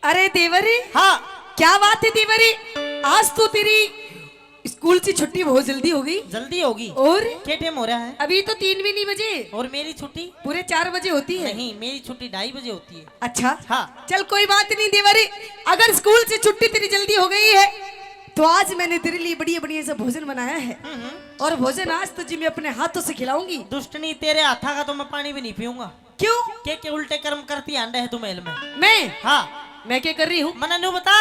अरे देवरी, हाँ क्या बात है देवरी, आज तो तेरी स्कूल से छुट्टी बहुत जल्दी हो गई। जल्दी होगी। और क्या टाइम हो रहा है? अभी तो 3 भी नहीं बजे। और मेरी छुट्टी? पूरे 4 बजे होती है। नहीं, मेरी छुट्टी 2:30 बजे होती है। अच्छा हाँ। चल कोई बात नहीं देवरी, अगर स्कूल से छुट्टी तेरी जल्दी हो गई है तो आज मैंने तेरे लिए बढ़िया बढ़िया सा भोजन बनाया है। और भोजन आज तुझे मैं अपने हाथों से खिलाऊंगी। दुष्टनी तेरे हाथा का तो मैं पानी भी नहीं पीऊंगा। क्यों? के उल्टे कर्म करती अंडे है तू महल में। मैं? हाँ। मैं क्या कर रही हूँ? मना नु बता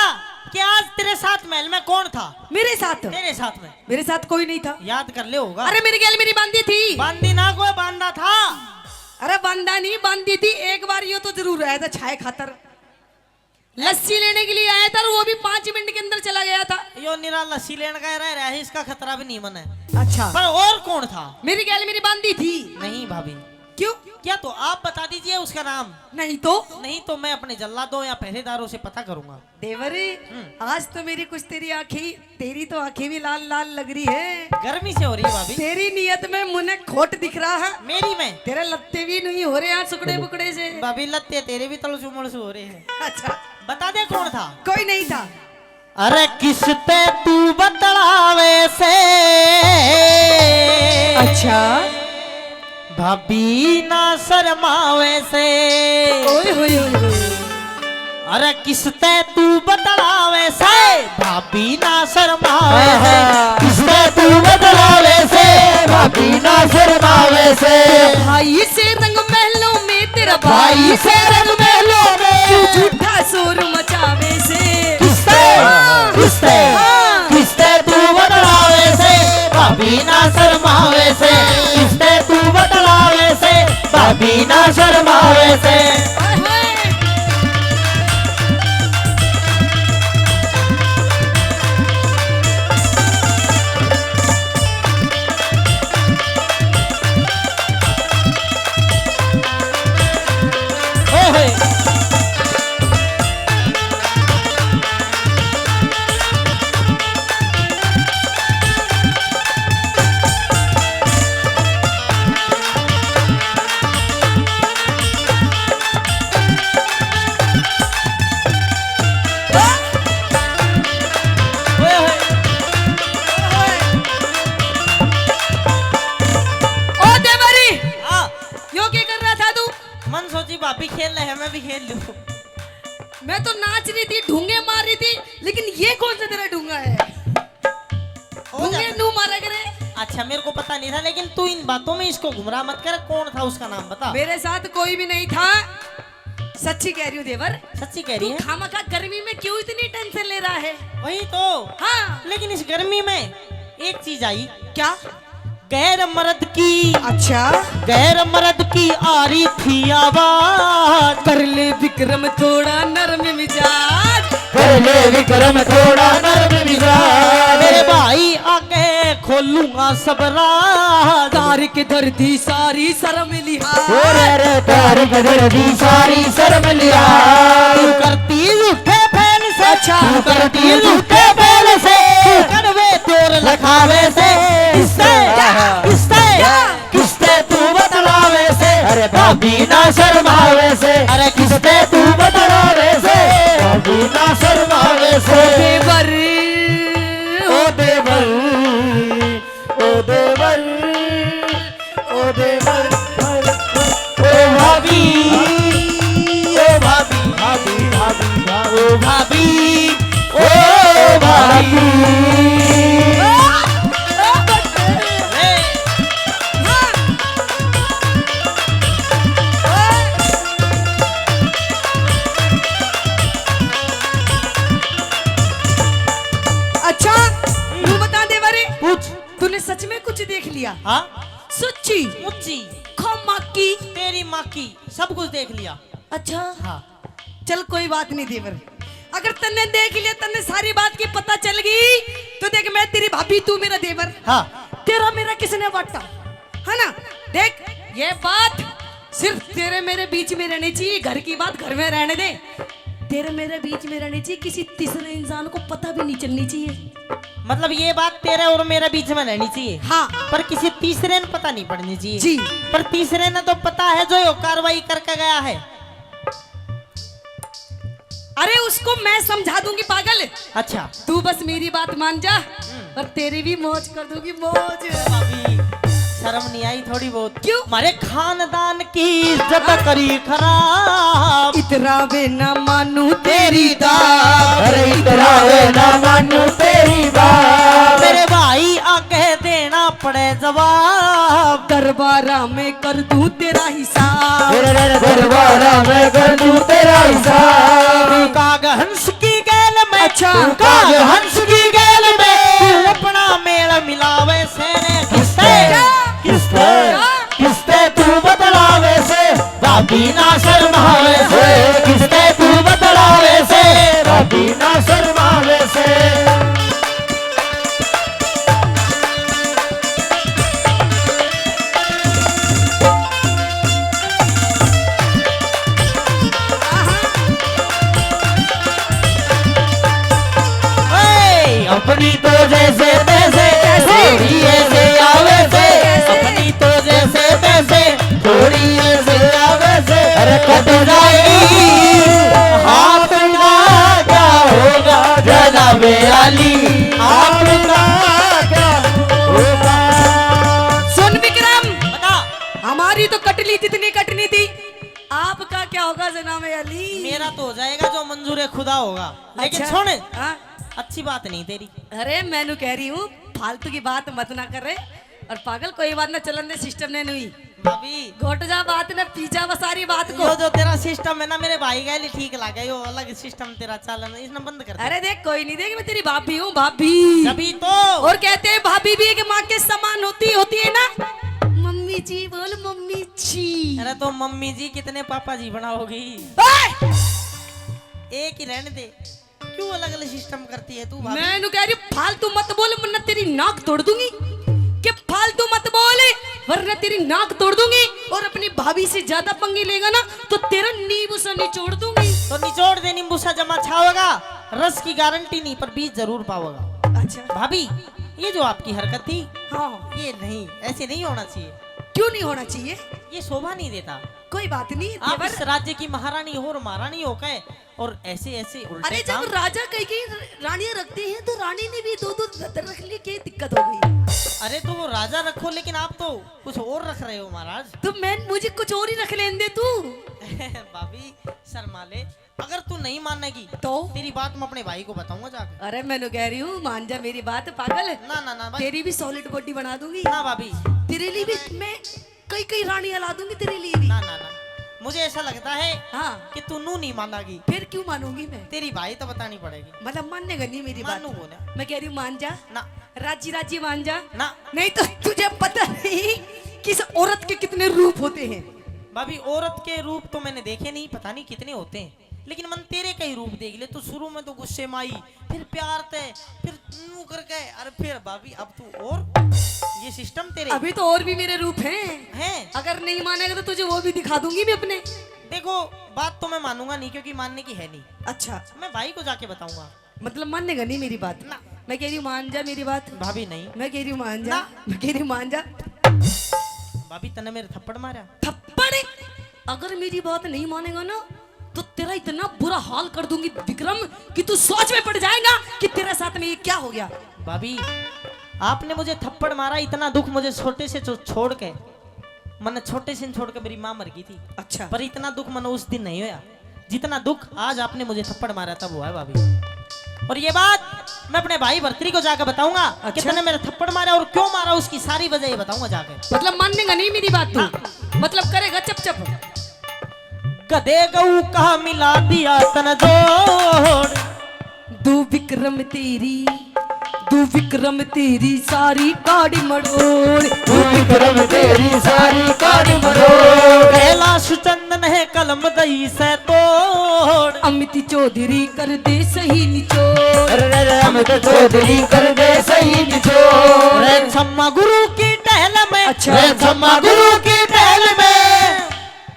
कि आज तेरे साथ महल में कौन था? मेरे साथ? तेरे साथ में? मेरे साथ कोई नहीं था। याद कर ले होगा। अरे मेरी गैल मेरी बांधी थी। बांधी ना, कोई बांधा था। अरे बांधा नहीं, बांधी थी। एक बार ये तो जरूर आया था छाए खातर, लस्सी लेने के लिए आया था और वो भी 5 मिनट के अंदर चला गया था। यो निरा लस्सी लेने का रह रहा है, इसका खतरा भी नहीं मन है। अच्छा पर और कौन था? मेरी गैल मेरी बांधी थी। नहीं भाभी। क्यों? क्या तो आप बता दीजिए उसका नाम। नहीं तो? नहीं तो मैं अपने जल्लादों या पहरेदारों से पता करूंगा। देवरे आज तो मेरी कुछ तेरी आंखें, तेरी तो आंखें भी लाल लाल लग रही है। गर्मी से हो रही है भाभी। तेरी नियत में मुझे खोट दिख रहा है। मेरी में? तेरे लत्ते भी नहीं हो रहे हैं टुकड़े बुकड़े से। भाभी लत्ते तेरे भी तलसू मलसू हो रहे हैं। अच्छा बता दे कौन था? कोई नहीं था। अरे किसते तू बतलावे से। अच्छा भाभी ना शर्मावे से। ओए होए होए। अरे किसते तू बतलावे से, भाभी ना शर्मावे से। किसते तू बतलावे से, भाभी ना शर्मावे से। भाई से रंग महलों में तेरा भाई से रंग महलों में झूठा शोर मचावे से। किसते किसते किसते तू बतलावे से, भाभी ना शर्मावे से। किसते तू बतलावे से, भाभी ना शर्मावे से। मन सोची भाभी खेल रहे हैं, मैं भी खेल लूं। मैं तो नाच रही थी, ढूंगे मार रही थी, लेकिन ये कौन सा तेरा ढूंगा है? ढूंगे नू मारा करे। अच्छा मेरे को पता नहीं था, लेकिन तू इन बातों में इसको गुमराह मत कर। कौन था उसका नाम बता। मेरे साथ कोई भी नहीं था, सच्ची कह रही हूँ देवर। सच्ची कह रही है? खामखा गर्मी में क्यों इतनी टेंशन ले रहा है? वही तो। हाँ लेकिन इस गर्मी में एक चीज आई। क्या? गैर मर्द की। अच्छा गैर मर्द की आ रही थी आवाज। कर ले विक्रम थोड़ा नरम मिजाज। कर ले विक्रम थोड़ा नरम मिजाज। मेरे भाई आके खोलूंगा सब राज। तार के धरती सारी शर्म लिहाज। रे तार के धरती सारी शर्म लिहाज। तू करती झूठे फैल से। अच्छा तू करती झूठे फैल से। कड़वे तोर लखावे से। किसते किसते किसते तू बतलावे से, अरे भाभी ना शर्मावे से। अरे किसते तू बतलावे से, भाभी ना शर्मावे से। देवर ओ देवर ओ देवर ओ देवर ओ भाभी ओ भाभी भाभी भाभी ओ भाभी ओ भाभी। अच्छा तू बता देवरे, पूछ। तूने सच में कुछ देख लिया? हाँ सच्ची? मुच्ची खम्मा की तेरी माँ की सब कुछ देख लिया। अच्छा हाँ चल कोई बात नहीं देवर, अगर तन्ने देख लिया, तन्ने सारी बात की पता चल गई तो देख मैं तेरी भाभी, तू मेरा देवर। हाँ तेरा मेरा किसने बांटा है ना? देख ये बात सिर्फ तेरे मेरे बीच में रहनी चाहिए, घर की बात घर में रहने दे। तेरे मेरे बीच में रहनी चाहिए, किसी तीसरे इंसान को पता भी नहीं चलनी चाहिए। मतलब ये बात तेरे और मेरे बीच में रहनी चाहिए। हाँ पर किसी तीसरे ने पता नहीं पड़नी चाहिए। जी। पर तीसरे ने तो पता है जो कार्रवाई करके गया है। अरे उसको मैं समझा दूंगी पागल। अच्छा तू बस मेरी बात मान जा और तेरी भी मौज कर दूंगी, मौज। भाभी शर्म नहीं आई थोड़ी बहुत? क्यों? हमारे खानदान की इज्जत करी खराब। इतरावे ना मानू तेरी दात, अरे इतरावे ना मानू तेरी बात। मेरे भाई आगे देना पड़े जवाब। दरबारा में कर दूं तेरा हिसाब। दरबारा में कर दूं तेरा हिसाब। काग हंस की गैल में, अच्छा। काग हंस की गैल में तू अपना मेल मिलावे से किसते किसते किसते तू बतलावे से भाभी ना शर्मावे से। किसते तू बतलावे से भाभी ना शर्मावे से। अपनी तो जैसे तैसे थोड़ी ऐसे आवे से। अपनी तो जैसे तैसे थोड़ी ऐसे आवे से। अरे कट जाएगी आपका क्या होगा जनाबे अली, आपका क्या होगा। सुन विक्रम, बता। हमारी तो कटनी जितनी कटनी थी, आपका क्या होगा जनाब अली? मेरा तो हो जाएगा जो मंजूर खुदा होगा। लेकिन अच्छा। सुन, हाँ? अच्छी बात नहीं तेरी। अरे मैंने कह रही हूँ फालतू की बात मत ना करे। और पागल कोई बात ना, चलन दे सिस्टम ने नहीं भाभी घोट जा बात ना, पीछा वो सारी बात को। यो जो तेरा सिस्टम है ना मेरे भाई का लिए ठीक लगा, यो अलग सिस्टम तेरा चलन इसने बंद कर दे। अरे देख कोई नहीं, देख मैं तेरी भाभी हूँ, भाभी। तभी तो। और कहते हैं भाभी भी एक माँ के समान होती है ना। मम्मी जी बोल, मम्मी जी। अरे तो मम्मी जी कितने पापा जी बनाओगी? ओए! एक ही रहने दे, क्यों अलग अलग सिस्टम करती है तू भाभी? मैं कह रही हूँ फालतू मत बोल वरना तेरी नाक तोड़ दूंगी। कि फालतू मत बोल वरना तेरी नाक तोड़ दूंगी। और अपनी भाभी से ज्यादा पंगे लेगा ना तो तेरा नींबू सा निचोड़ दूंगी। तो निचोड़ दे, नींबू सा जमा छाओगा। रस की गारंटी नहीं पर बीज जरूर पाओगा। अच्छा भाभी ये जो आपकी हरकत थी, हाँ, ये नहीं, ऐसे नहीं होना चाहिए। क्यों नहीं होना चाहिए? ये शोभा नहीं देता। कोई बात नहीं आप देवर। इस राज्य की महारानी हो और महारानी हो गए और ऐसे ऐसे उल्टे अरे काम। जब राजा कई रानियां रखते हैं तो रानी ने भी दो दो रख ली, क्या दिक्कत हो गई? अरे तो वो राजा रखो, लेकिन आप तो कुछ और रख रहे हो महाराज। तो मैं मुझे कुछ और ही रख लेने दे तू। भाभी शर्मा ले, अगर तू नहीं मानेगी तो तेरी बात मैं अपने भाई को बताऊंगा जाकर। अरे मैं कह रही हूँ मान जा मेरी बात, पागल। ना ना ना भाई। तेरी भी सॉलिड बॉडी बना दूंगी। ना भाभी। तेरे लिए भी मैं कई कई रानियां ला दूंगी तेरे लिए भी। ना ना ना, मुझे ऐसा लगता है हाँ, कि तू नू नहीं मानेगी। फिर क्यों मानूंगी मैं? तेरी भाई तो बतानी पड़ेगी। मतलब मानने का नहीं मेरी बात। मानू को ना। मैं कह रही हूँ मान जा, ना राजी राजी मान जा। ना नहीं तो तुझे पता नहीं किस औरत के कितने रूप होते हैं। भाभी औरत के रूप तो मैंने देखे नहीं, पता नहीं कितने होते हैं, लेकिन मन तेरे का ही रूप देख ले। तो शुरू में तो गुस्से में आई, फिर प्यार थे, फिर नू करके, अरे फिर भाभी अब तू और ये सिस्टम तेरे अभी तो और भी मेरे रूप हैं। अगर नहीं मानेगा तो तुझे वो भी दिखा दूंगी मैं अपने। देखो बात तो मैं मानूंगा नहीं, क्योंकि मानने की है नहीं। अच्छा मैं भाई को जाके बताऊंगा। मतलब मानेगा नहीं मेरी बात? ना। मैं कह रही हूँ मान जा मेरी बात। भाभी नहीं। मैं कह रही हूँ मान जा, ना। मैं कह रही हूँ मान जा। भाभी तने मेरे थप्पड़ मारा। थप्पड़? अगर मेरी बात नहीं मानेगा ना तो तेरा इतना बुरा हाल कर दूंगी विक्रम कि तू सोच में पड़ जाएगा कि तेरे साथ में ये क्या हो गया। भाभी आपने मुझे थप्पड़ मारा, इतना दुख मुझे छोटे से छोड़ के, मैंने छोटे से छोड़ के मेरी माँ मर गई थी। अच्छा। पर इतना दुख मैंने उस दिन नहीं होया जितना दुख आज आपने मुझे थप्पड़ मारा तब हुआ है भाभी। और ये बात मैं अपने भाई भर्तरी को जाकर बताऊंगा। अच्छा। कि तूने मेरा थप्पड़ मारा और क्यों मारा, उसकी सारी वजह ये बताऊंगा जाकर। मतलब मानेगा नहीं मेरी बात तू? मतलब करेगा चप चप? गधे गऊ कहा मिला दिया तन जोड़। दू विक्रम तेरी सारी काड़ी मड़ोड़। विक्रम तेरी सारी काड़ी मरोड़। कैलाश चंदन है कलम दई से तोड़। अमित चौधरी कर दे सही निचोड़। अमित चौधरी कर दे सही निचोड़। रे छम्मा गुरु की टहल में, अच्छा। रे छम्मा गुरु की टहल में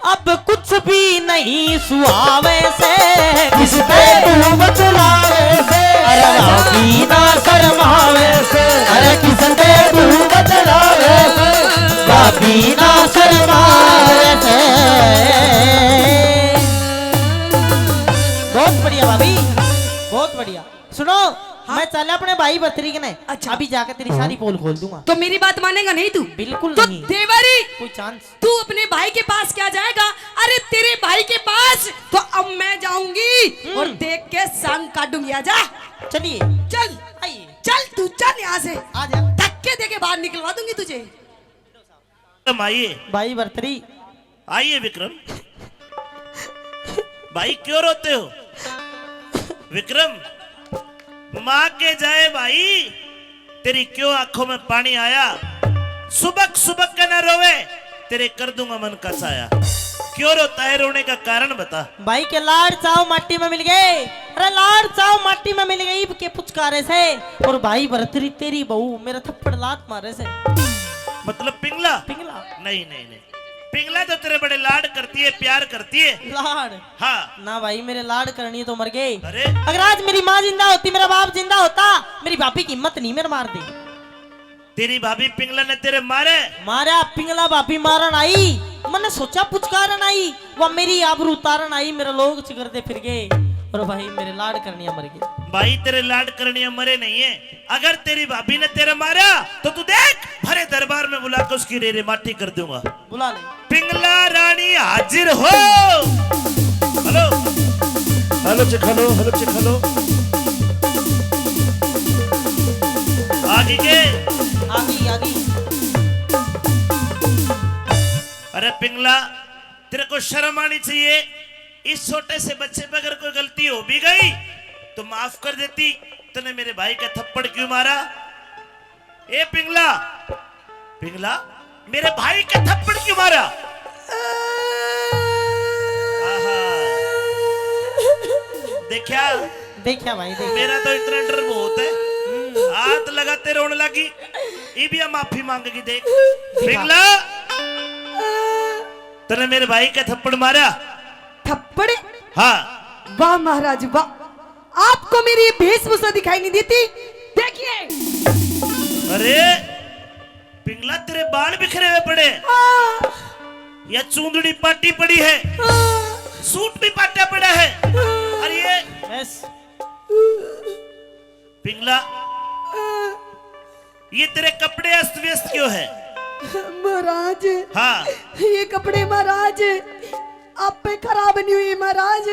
अब कुछ भी नहीं सुहावे से किस पे तू बतलावे से। अरे भाभी ना शर्मावे से। अरे किस पे तू बतलावे से भाभी ना शर्मावे से। बहुत बढ़िया बात। भाभी बहुत बढ़िया। सुनो मैं चला अपने भाई बतरी के ने अच्छा। अभी जाकर तेरी सारी पोल खोल दूंगा। तो मेरी बात मानेगा नहीं तू? बिल्कुल तो नहीं। देवरी कोई चांस? तू अपने भाई के पास क्या जाएगा? अरे तेरे भाई के पास तो अब मैं जाऊंगी और देख के संग काटूंगी। आजा चलिए चल, आइए चल तू चल यहाँ से, आ जा धक्के दे के बाहर निकलवा दूंगी तुझे। तुम आइए भाई बर्तरी। आइए विक्रम। भाई क्यों रोते हो विक्रम? माँ के जाए भाई, तेरी क्यों आंखों में पानी आया? सुबक सुबक के न रोवे, तेरे कर दूंगा मन का साया। क्यों रोता है? रोने का कारण बता। भाई के लाड़ चाव माटी में मिल गए। अरे लाड़ चाव माटी में मिल गई के पुचकारे से। और भाई बर्तरी तेरी बहू मेरा थप्पड़ लात मारे से। मतलब पिंगला? पिंगला नहीं नहीं नहीं, पिंगला तो तेरे बड़े लाड करती है, प्यार करती है। लाड़ हाँ ना भाई मेरे लाड़ करनी तो मर गए। अरे अगर आज मेरी माँ जिंदा होती, मेरा बाप जिंदा होता, मेरी भाभी की हिम्मत नहीं मेरे मार दी। तेरी भाभी पिंगला ने तेरे मारे? मारा पिंगला भाभी मारन आई। मैंने सोचा पुचकारन आई, वह मेरी आबरू उतारन आई। मेरे लोग चिकरते फिर गए और भाई मेरे लाड़ करनिया मर गए। भाई तेरे लाड करनिया मरे नहीं है। अगर तेरी भाभी ने तेरा मारा तो तू देख, भरे दरबार में बुलाकर उसकी रेरे माटी कर दूंगा। बुला ले। पिंगला रानी हाजिर हो। Hello hello check, hello hello check, hello आगे के आगी आगी। अरे पिंगला, तेरे को शर्म आनी चाहिए। इस छोटे से बच्चे पे अगर कोई गलती हो भी गई तो माफ कर देती। तूने मेरे भाई का थप्पड़ क्यों मारा? ए पिंगला, पिंगला मेरे भाई का थप्पड़ क्यों मारा? आहा, देखा देखा भाई देख। मेरा तो इतना डर बहुत है। हाथ लगाते रोने लगी, ये भी माफी मांगेगी। देख पिंगला, तूने मेरे भाई का थप्पड़ मारा। थप्पड़? हाँ। वाह महाराज वाह, आपको मेरी वेशभूषा दिखाई नहीं देती? देखिए। अरे पिंगला, तेरे बाल बिखरे हुए पड़े, या चूंदड़ी पाटी पड़ी है, सूट भी पाटा पड़ा है। अरे ये बस पिंगला, ये तेरे कपड़े अस्त व्यस्त क्यों है? महाराज हाँ, ये कपड़े महाराज आप पे खराब नहीं हुई महाराज,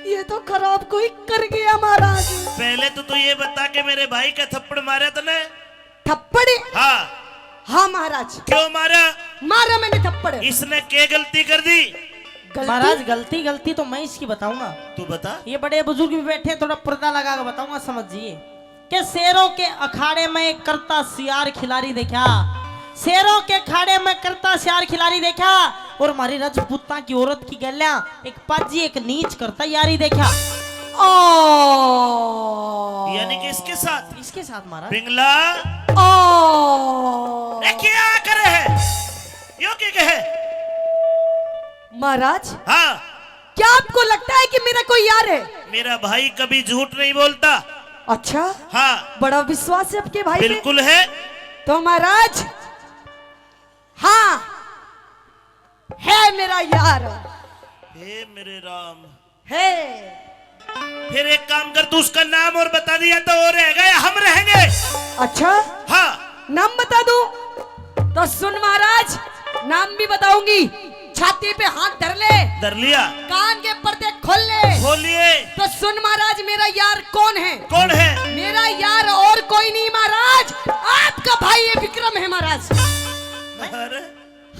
ये तो खराब कोई कर गया महाराज। पहले तो तू ये बता के मेरे भाई का थप्पड़ मारा तूने? थप्पड़? हाँ। हाँ महाराज। क्यों मारा? मारा मैंने थप्पड़। इसने क्या गलती कर दी? महाराज गलती तो मैं इसकी बताऊंगा। तू बता। ये बड़े बुजुर्ग भी बैठे हैं, थोड़ा पर्दा लगा कर बताऊंगा, समझिए। कि शेरों के अखाड़े में करता सियार खिलाड़ी देखा, शेरों के अखाड़े में करता सियार खिलाड़ी देखा, और हमारी राजपूता की औरत की गलियां एक पाजी एक नीच करता यारी देखा। ओ यानी कि इसके साथ? इसके साथ महाराज। पिंगला, ओ क्या करे है? यो क्या कहे? महाराज हाँ, क्या आपको लगता है कि मेरा कोई यार है? मेरा भाई कभी झूठ नहीं बोलता। अच्छा, हाँ, बड़ा विश्वास है आपके भाई पे। बिल्कुल है। तो महाराज हाँ है मेरा यार, हे मेरे राम। है। फिर एक काम कर, तू उसका नाम और बता दिया तो और रहेगा या हम रहेंगे? अच्छा, हाँ। नाम बता दूं? तो सुन महाराज, नाम भी बताऊंगी। छाती पे हाथ धर ले, धर लिया। कान के पर्दे खोल ले। बोलिए। तो सुन महाराज, मेरा यार कौन है? कौन है? मेरा यार और कोई नहीं महाराज, आपका भाई ये विक्रम है महाराज। अरे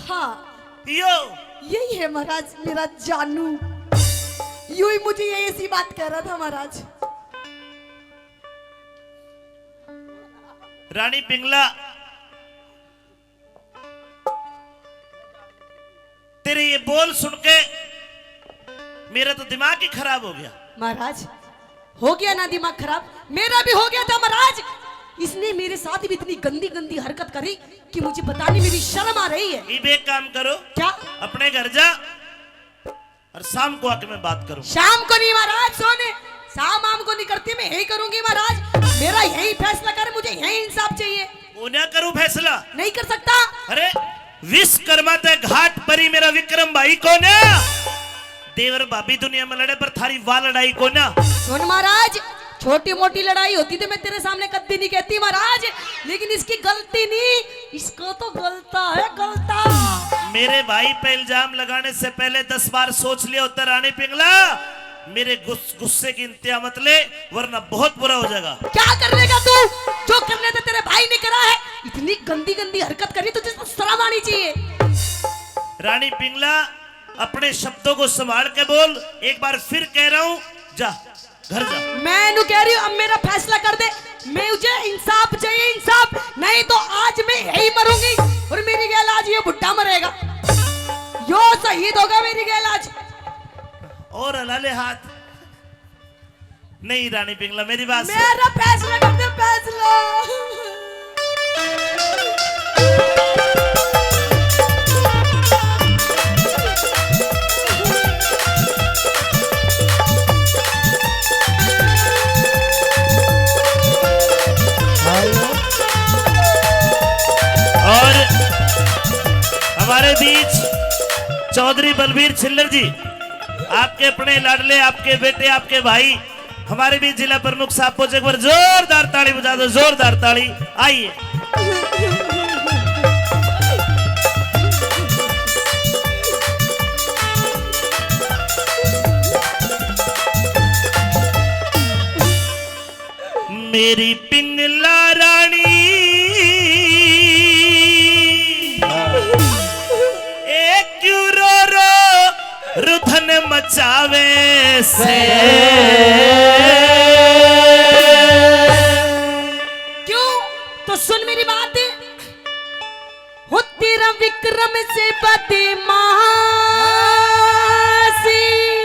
हाँ यो, यही है महाराज मेरा जानू। यूं ही मुझे ये ऐसी बात कह रहा था महाराज। रानी पिंगला, तेरे ये बोल सुन के मेरा तो दिमाग ही खराब हो गया। महाराज हो गया ना दिमाग खराब? मेरा भी हो गया था महाराज। इसने मेरे साथ भी इतनी गंदी गंदी हरकत करी कि मुझे बताने में भी शर्म आ रही है। ये एक काम करो, क्या? अपने घर जा और शाम को आके मैं बात करूं। शाम को नहीं महाराज, सोने शाम आम को नहीं करती, मैं यही करूंगी महाराज। मेरा यही फैसला कर, मुझे यही इंसाफ चाहिए। वो ना करूं फैसला? नहीं कर सकता। अरे विश्वकर्मा ते घाट परी मेरा विक्रम भाई को ना, देवर भाभी दुनिया में लड़े पर थारी वाल लड़ाई को ना। सुन महाराज, छोटी मोटी लड़ाई होती तो मैं तेरे सामने कभी नहीं कहती महाराज, लेकिन इसकी गलती नहीं, इसको तो गलता है, गलता। मेरे भाई पे इल्जाम लगाने से पहले 10 बार सोच लिया होता रानी पिंगला। मेरे गुस्से की इंतहा मत ले, वरना बहुत बुरा हो जाएगा। क्या कर लेगा तू? जो करने तो तेरे भाई ने करा है। इतनी गंदी गंदी हरकत करी तो जिसको शर्म आनी चाहिए। रानी पिंगला, अपने शब्दों को संभाल के बोल। एक बार फिर कह रहा हूं, जा घर जा। मैं नु कह रही हूँ, अब मेरा फैसला कर दे। मुझे इंसाफ चाहिए, इंसाफ, नहीं तो आज मैं यही मरूंगी और मेरी गैल आज ये बुढ़ा मरेगा। यो शहीद होगा मेरी गैल आज। और हला ले हाथ। नहीं रानी पिंगला, मेरी बात सुन। मेरा फैसला कर दे, फैसला। और हमारे बीच चौधरी बलबीर छिल्लर जी, आपके अपने लाडले, आपके बेटे, आपके भाई, हमारे बीच जिला प्रमुख साहब पहुंचे। एक बार जोरदार ताली बजा दो, जोरदार ताली। आइए। मेरी पिंगला रानी क्यों रो रो रुधन मचावे से? क्यों? तो सुन मेरी बात, हो तेरा विक्रम से बदमाशी,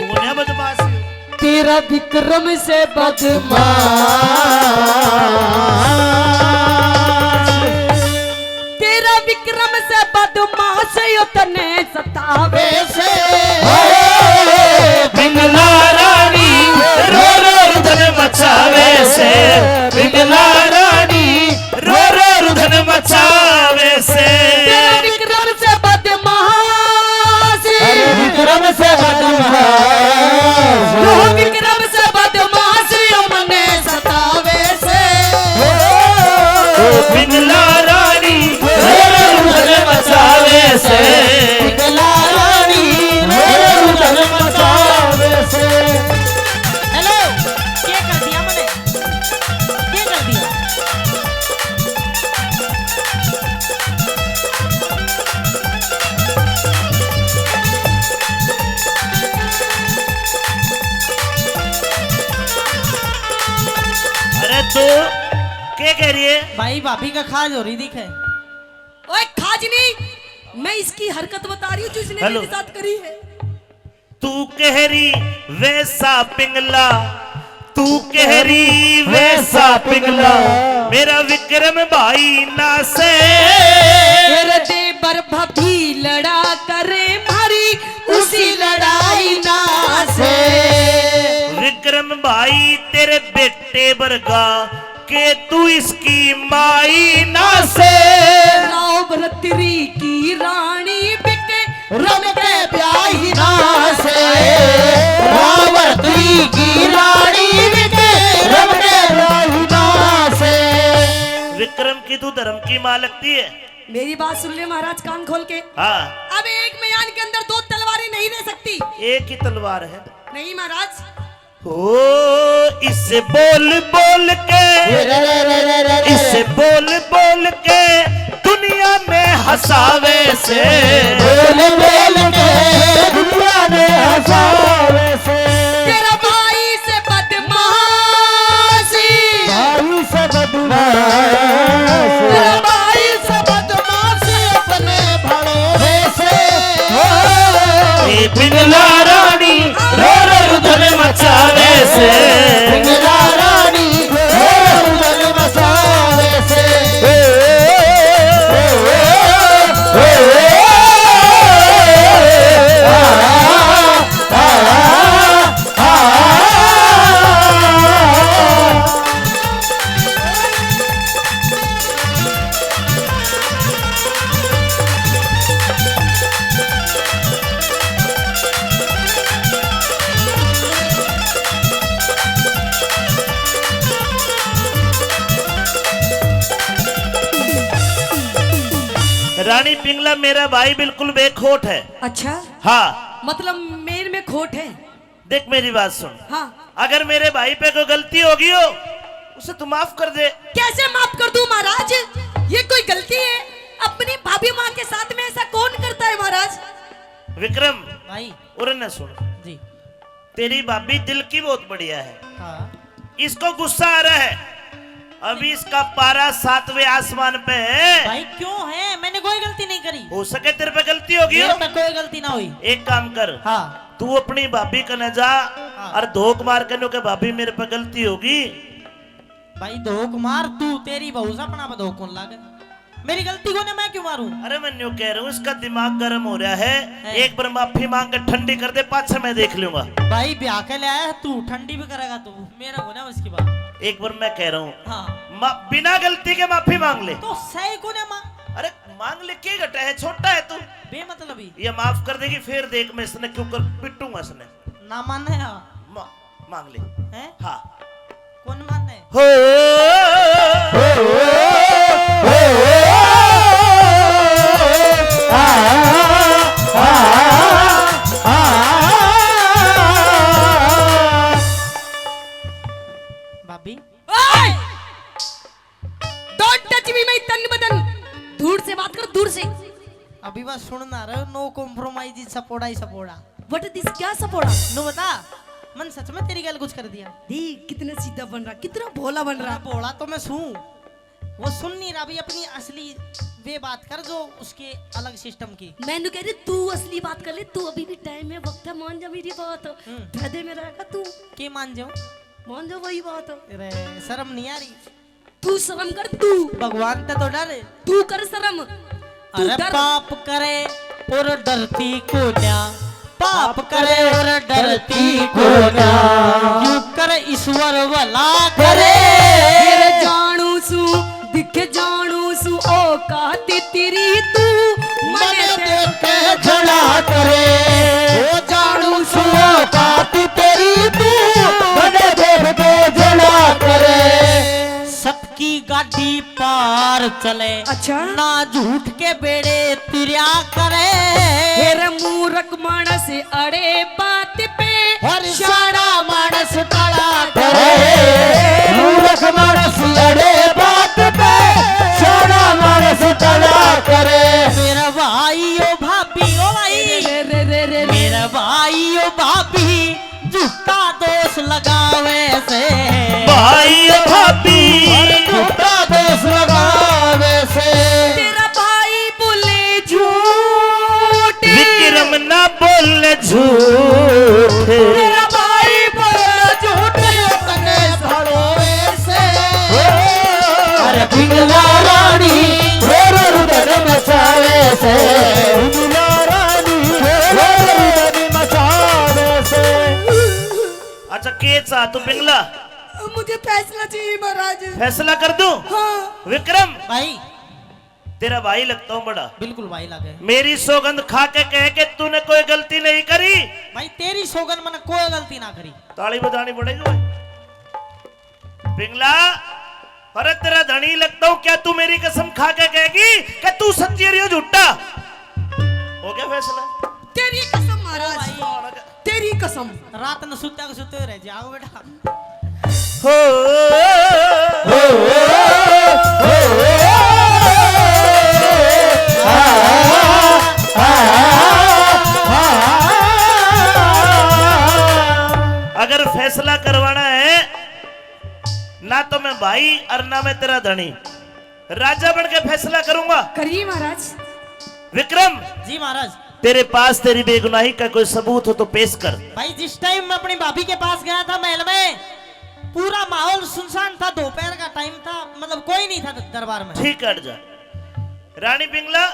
कौन है बदमाशी? तेरा विक्रम से बदमाश, तेरा विक्रम से बदमाश यो तने सतावे से। पिंगला रानी रो रो रुधन मचावे से, पिंगला रानी रो रो रुधन मचावे से। तेरा विक्रम से बदमाश, विक्रम से विक्रम से बदमाश यो मने सतावे से। पिंगला रानी रो रो रुधन मचावे से, पिंगला रानी रुधन मचावे से। हेलो, क्या कर दिया मैंने? क्या कर दिया? अरे तो क्या कह रही है? भाई भाभी का खाज हो रही दिखे। ओए खाजनी, मैं इसकी हरकत बता रही हूँ जो इसने हेलो। मेरे साथ करी है। तू कह रही वैसा पिंगला, तू कह रही वैसा पिंगला, मेरा विक्रम भाई ना से। तेरे देवर भाभी लड़ा करे मारी उसी लड़ाई ना से। विक्रम भाई तेरे बेटे बरगा के तू इसकी माई ना से। राव भरतरी की रानी बिके रम के ब्याही ना से। रावती की रानी बिके रम के ब्याही ना से। विक्रम की तू धर्म की मां लगती है। मेरी बात सुन ले महाराज, कान खोल के। हाँ, अब एक म्यान के अंदर दो तलवारें नहीं रह सकती। एक ही तलवार है। नहीं महाराज, ओ इससे बोल बोल के, इससे बोल बोल के दुनिया में हंसावे से। बोल बोल के दुनिया में हंसावे से। तेरा भाई से बदमाशी, भाई से बदमाश, तेरा भाई से बदमाशी अपने भड़ोसे से। ये पिंगला रानी रो रो रुधन मचावे से। पिंगला रानी रुधन मचावे से। रानी पिंगला मेरा भाई बिल्कुल बेखोट है। अच्छा, हाँ मतलब मेरे में खोट है। देख मेरी बात सुन, हाँ, अगर मेरे भाई पे कोई गलती होगी हो उसे तू माफ कर दे। कैसे माफ कर दूं महाराज? ये कोई गलती है? अपनी भाभी माँ के साथ में ऐसा कौन करता है महाराज? विक्रम भाई और न सुन, जी। तेरी भाभी दिल की बहुत बढ़िया है। हाँ इसको गुस्सा आ रहा है, अभी इसका पारा 7वें आसमान पे है। भाई क्यों है? मैंने कोई गलती नहीं करी। हो सके तेरे पे गलती होगी मेरे हो। पे कोई गलती ना हुई। एक काम कर, हाँ तू अपनी भाभी का न जा और धोख मार के नो के भाभी मेरे पे गलती होगी। भाई धोख मार तू, तेरी बहू से अपना धोख कौन लागे? मेरी गलती को ने मैं क्यों मारूं? अरे मैं न्यू कह रहा हूँ, इसका दिमाग गर्म हो रहा है। एक बार माफी मांग कर ठंडी कर दे, पाँच मैं देख लूंगा। भाई ब्याह के ले आया तू, ठंडी भी करेगा तू, मेरा होना उसकी बात। एक बार मैं कह रहा हूँ, हाँ बिना गलती के माफी मांग ले। तो सही को ने मां अरे मांग ले, क्या घटा है, छोटा है तू। बेमतलबी ये माफ कर देगी, फिर देख मैं इसने क्यों कर पिटूंगा इसने। ना मानना है। मांग ले। हैं? हाँ कौन मानना है? हो भाभी डोंट टच मी माय तन बदन। दूर से बात कर, दूर से। अभी बात सुनना रहे, नो कॉम्प्रोमाइज, सपोर्टा ही सपोर्टा। What is this? क्या सपोर्ट? नो बता, मन सच में तेरी गल कुछ कर दिया? देख कितना सीधा बन रहा, कितना भोला बन रहा। बोला तो मैं सुन, वो सुन नहीं रहा। अभी अपनी असली वे बात कर जो उसके अलग सिस्टम की। मैंने कह रही तू असली बात कर ले, तू अभी भी टाइम है, वक्त है, मान जा मेरी बात। फायदे में रहेगा तू, के मान जाऊं? मान जा वही बात। अरे शर्म नहीं आ रही? तू शर्म कर, तू भगवान ते तो डरे। तू कर शर्म। तू अरे डर। पाप करे और डरती को न्या, पाप करे और डरती को न्या, यू कर ईश्वर भला करे। फिर जानू सू दिख जानू सू ओ कहती तेरी तू मन देख झड़ा करे, ओ जानू सुनो बात तेरी तू, बड़े देख के झड़ा करे। सबकी गाड़ी पार चले, अच्छा। ना झूठ के बेड़े तिरिया करे। फिर मूर्ख मानस अड़े बात पे हर सारा मानस काला करे, मूर्ख मानस अड़े बात पे सारा मानस काला करे। मेरा भाई ओ भाभी, ओ भाई रे रे रे रे मेरा भाई ओ भाभी, झूठा दोष लगावे से। भाई भाभी झूठा दोष लगावे से, तेरा भाई बोले झूठ, विक्रम ना बोल झूठ। तेरा भाई बोले झूठ। कने भरोए से। अरे पिंगला रानी रो रुदन मचावे से, पिंगला रानी रो रुदन मचावे से। अच्छा के चाह तू पिंगला? मुझे फैसला चाहिए महाराज। फैसला कर दूं? हाँ। विक्रम भाई तेरा भाई लगता हूँ बड़ा, बिल्कुल भाई लगे। मेरी सौगंध खा के कह के तूने कोई गलती नहीं करी। भाई तेरी सौगन मैंने कोई गलती ना करी। ताली बजानी पड़ेगी भाई। पिंगला अरे तेरा धनी लगता हूँ, क्या तू मेरी कसम खा के कहेगी कि तू सच्ची रही हो झूठा? हो गया फैसला? तेरी कसम महाराज, तेरी कसम। रात न सुते रह जाओ बेटा। हो अगर फैसला करवाना है ना तो मैं भाई और ना मैं तेरा धनी, राजा बन के फैसला करूंगा। करिए महाराज। विक्रम जी महाराज। तेरे पास तेरी बेगुनाही का कोई सबूत हो तो पेश कर। भाई जिस टाइम मैं अपनी भाभी के पास गया था महल में, पूरा माहौल सुनसान था, दोपहर का टाइम था, मतलब कोई नहीं था दरबार में। ठीक है, हट जा। रानी पिंगला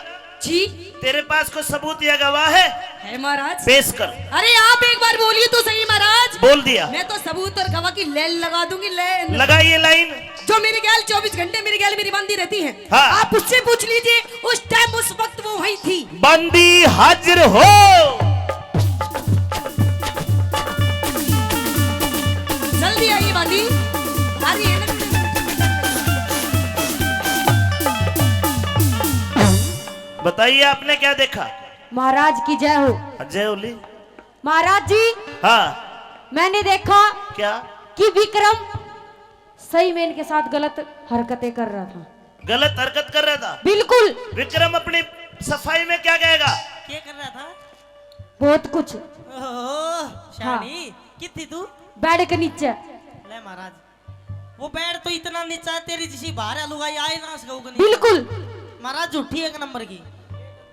जी तेरे पास कोई सबूत या गवाह है? है महाराज। पेश कर। अरे आप एक बार बोलिए तो सही महाराज। बोल दिया। मैं तो सबूत और गवाह की लाइन लगा दूंगी। लाइन लगाइए लाइन। जो मेरी गैल 24 घंटे मेरी गैल मेरी बंदी रहती है। हाँ। आप उससे पूछ लीजिए, उस टाइम उस वक्त वो वही थी। बंदी हाजिर हो। जल्दी आइए बंदी। आ रही है ना? बताइए आपने क्या देखा? महाराज की जय हो। जय ओली। महाराज जी, हाँ मैंने देखा क्या? कि विक्रम सही में इनके साथ गलत हरकतें कर रहा था। गलत हरकत कर रहा था? बिल्कुल। विक्रम अपनी सफाई में क्या कहेगा? क्या कर रहा था? बहुत कुछ। ओह शानी, कितनी तू? बेड के नीचे। ले महाराज, वो बेड तो इतना नीचा है, तेरी जिसी बाहर लुगाई आए ना सको। बिल्कुल। महाराज झूठी एक नंबर की।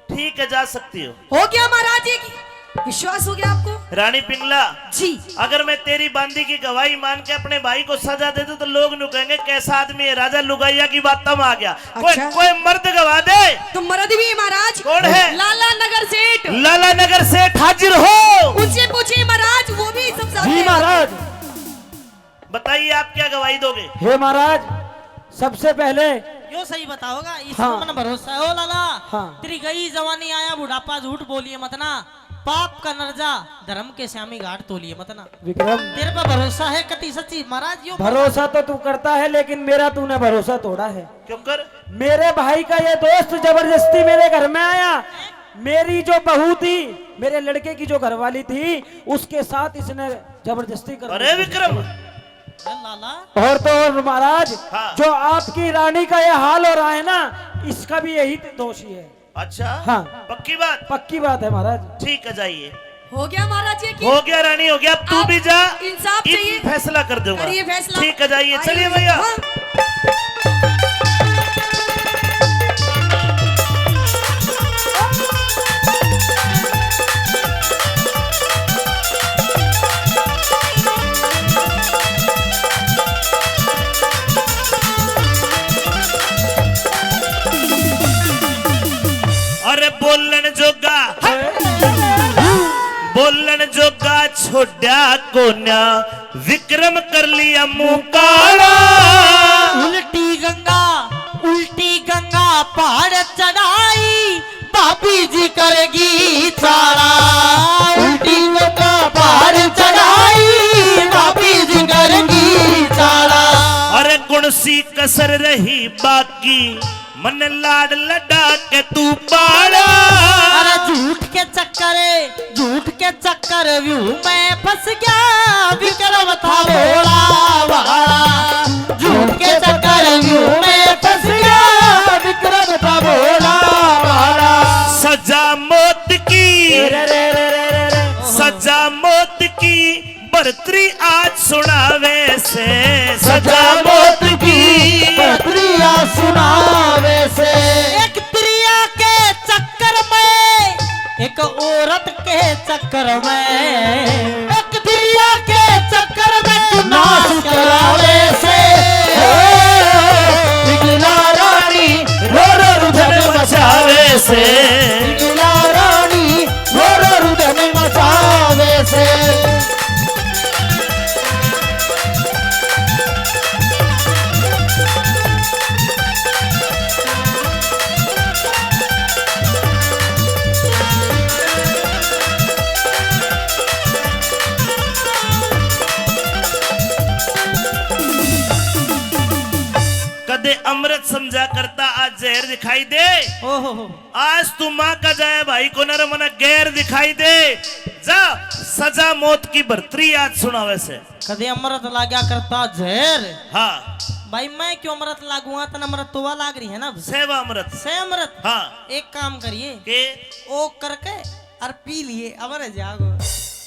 ठीक है, जा सकती हो। हो गया महाराज जी की, विश्वास हो गया आपको? रानी पिंगला जी, अगर मैं तेरी बांदी की गवाही मान के अपने भाई को सजा दे दूं तो लोग नु कहेंगे कैसा आदमी है, राजा लुगाइया की बात तब आ गया। अच्छा। कोई मर्द गवा दे। तो मर्द भी है महाराज। कौन है? लाला नगर सेठ। लाला नगर सेठ हाजिर हो। उनसे पूछिए महाराज, वो भी सब जानते जी हैं। महाराज। बताइए आप क्या गवाही दोगे? हे महाराज, सबसे पहले यो सही बताओगा, इसको हाँ। मन भरोसा है। ओ लाला, हाँ। तेरी गई जवानी आया बुढ़ापा, झूठ बोलिए मत ना। पाप का नरजा धर्म के श्यामी घाट तोलिए मत ना। विक्रम, तेरे पे भरोसा है कति सच्ची महाराज। यो भरोसा तो तू करता है, लेकिन मेरा तूने भरोसा तोड़ा है। क्यों कर? मेरे भाई का ये दोस्त जबरदस्ती मेरे घर में आया। मेरी जो बहू थी, मेरे लड़के की जो घरवाली थी, उसके साथ इसने जबरदस्ती कर। अरे विक्रम, लाला, और तो और महाराज, हाँ। जो आपकी रानी का ये हाल हो रहा है ना, इसका भी यही दोषी है। अच्छा हाँ। पक्की बात? पक्की बात है महाराज। ठीक है, जाइए। हो गया महाराज जी की। हो गया रानी, हो गया। अब तू आप भी जा, इंसाफ चाहिए। फैसला कर दूंगा। करिए फैसला। ठीक है, जाइए। चलिए आइए। भैया। हाँ। अरे बोलन जोगा, बोलन जोगा छोड़ा कोन्या, विक्रम कर लिया मुंह काला। उल्टी गंगा पहाड़ चढ़ाई, बापी जी करेगी चारा। उल्टी गंगा पहाड़ चढ़ाई, बापी जी करेगी चारा। अरे कौन सी कसर रही बाकी, मन लाड लड़ा के तू पाड़ा। अरे झूठ के चक्कर व्यू में फंस गया, विक्रम था भोला भाला। झूठ के चक्कर व्यू में फंस गया, विक्रम था भोला भाला। सजा मौत की, सजा मौत की बरतरी आज सुनावे से। सजा मौत की प्रिया सुनावे से। एक प्रिया के चक्कर में, एक औरत के चक्कर में, एक प्रिया के चक्कर में नाश करावे से। पिघला रानी रो रो रुदन मचावे से। पिघला रानी रो रो रुदन मचावे से। कदे अमृत समझा करता, आज जहर दिखाई दे। ओहो, आज तू माँ का जाए भाई को नर मन गैर दिखाई दे। जा, सजा मौत की बरतरी आज सुना वैसे। कदे अमृत लाग्या करता जहर। हाँ, भाई मैं क्यों अमृत लागूंगा, तन अमृत तो वह लाग रही है ना। सेवा अमृत। से अमृत। हाँ। एक काम करिए, के ओ करके और पी लिए, अमर जागो।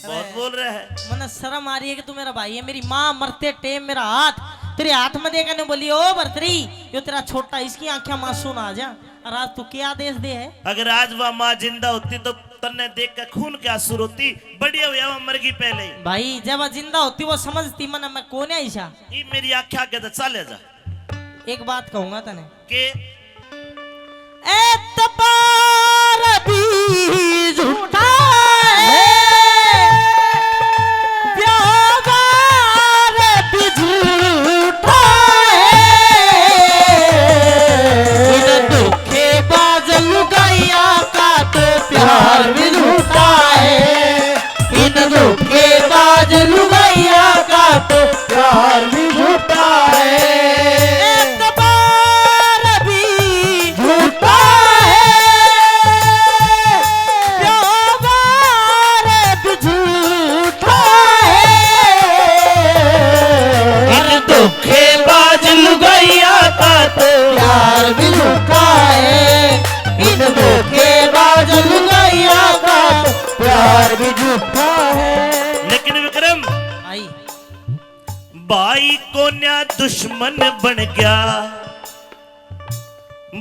बहुत बोल रहे हैं। मन शर्म आ रही है कि तू मेरा भाई है। मेरी माँ मरते टेम मेरा हाथ तेरे हाथ में देकर ने बोली, ओ बर्तरी यो तेरा छोटा, इसकी आंखें मासूम आ जा। और आज तू क्या आदेश दे है? अगर आज वह माँ जिंदा होती तो तन्ने देख कर खून क्या आंसू रोती। बढ़िया हुआ वह मर गई पहले ही। भाई जब वह जिंदा होती वो समझती मन मैं कौन है ईशा। ये मेरी आंखें आगे तो चले जा। एक बात कहूंगा तने के एतबार भी झूठा है, प्यार भी झूठा है। इन धोखेबाज लुगाइया का तो प्यार भी झूठा है। इन धोखेबाज लुगाइया का तो प्यार भी झूठा है। एतबार भी झूठा है, भाई को न्या दुश्मन बन गया,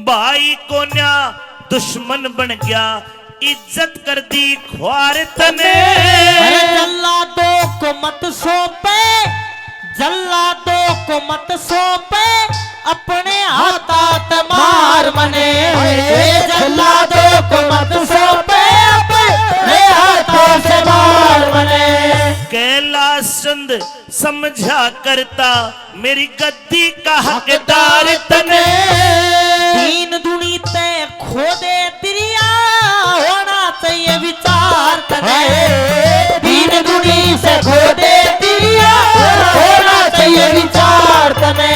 भाई को न्या दुश्मन बन गया, इज्जत कर दी ख्वार तने। अरे जल्लादों को मत सौंपे, जल्लादों को मत सौंपे, अपने हाथ मार मने। जल्लादों को मत सौंपे, अपने हाथों से मार मने। कैलाश चंद समझा करता मेरी गद्दी का हकदार तने। दीन दुनी ते खो दे तिरिया, होना चाहिए विचार तने। दीन दुनी से खो दे तिरिया, होना चाहिए विचार तने।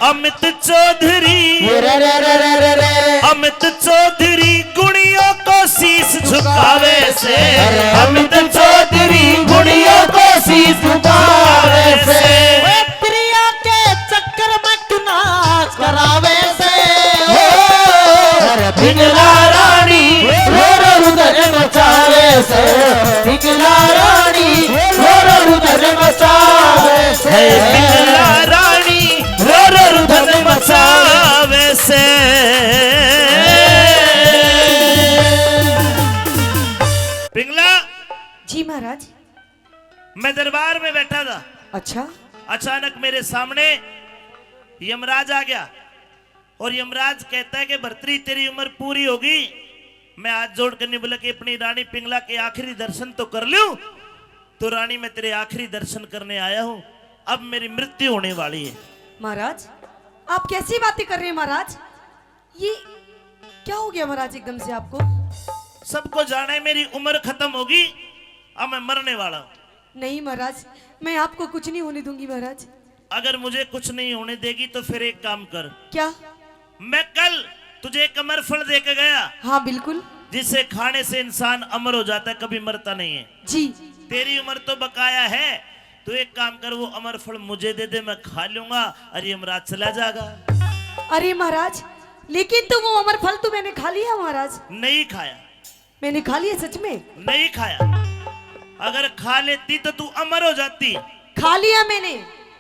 अमित चौधरी, रे रे रे रे रे रे। अमित चौधरी गुणियों को शीश झुकावे से, अमित चौधरी गुड़ियों को शीश झुकावे से। तिरिया के चक्कर में नाच करावे से। पिंगला रानी रोर रुदन मचावे से, पिंगला रानी रोर रुदन मचावे से। पिंगला रानी रोर रुदन मचावे से। पिंगला, जी महाराज। मैं दरबार में बैठा था, अच्छा, अचानक मेरे सामने यमराज आ गया और यमराज कहता है कि भर्तरी तेरी उम्र पूरी होगी। मैं हाथ जोड़ कर बोला कि अपनी रानी पिंगला के आखिरी दर्शन तो कर लूं। तो रानी मैं तेरे आखिरी दर्शन करने आया हूं, अब मेरी मृत्यु होने वाली है। महाराज आप कैसी बातें कर रहे हैं महाराज? ये क्या हो गया महाराज एकदम से आपको? सबको जाने मेरी उम्र खत्म होगी, अब मैं मरने वाला हूं। नहीं महाराज, मैं आपको कुछ नहीं होने दूंगी महाराज। अगर मुझे कुछ नहीं होने देगी तो फिर एक काम कर, क्या? मैं कल तुझे एक अमर फल दे के गया, हाँ बिल्कुल। जिसे खाने से इंसान अमर हो जाता है, कभी मरता नहीं है। जी। तेरी उम्र तो बकाया है, तो एक काम कर, वो अमर फल मुझे दे दे, मैं खा लूंगा और यमराज चला जाएगा। अरे महाराज, लेकिन तो वो अमर फल तो मैंने खा लिया महाराज। नहीं खाया, मैंने खा लिया सच में। नहीं खाया। अगर खा लेती तो तू अमर हो जाती। खा लिया मैंने।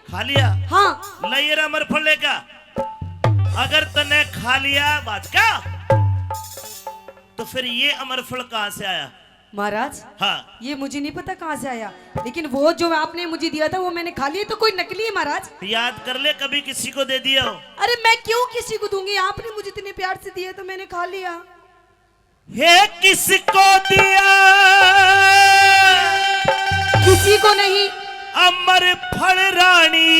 खा लिया? हाँ। लाइए अमर फल लेगा। अगर तने खा लिया बात का, तो फिर ये अमर फल कहां से आया? महाराज हाँ, ये मुझे नहीं पता कहाँ से आया, लेकिन वो जो आपने मुझे दिया था वो मैंने खा लिया, तो कोई नकली है महाराज। याद कर ले, कभी किसी को दे दिया हो? अरे मैं क्यों किसी को दूंगी, आपने मुझे इतने प्यार से दिया तो मैंने खा लिया। हे किसको दिया? किसी को नहीं। अमर फल रानी,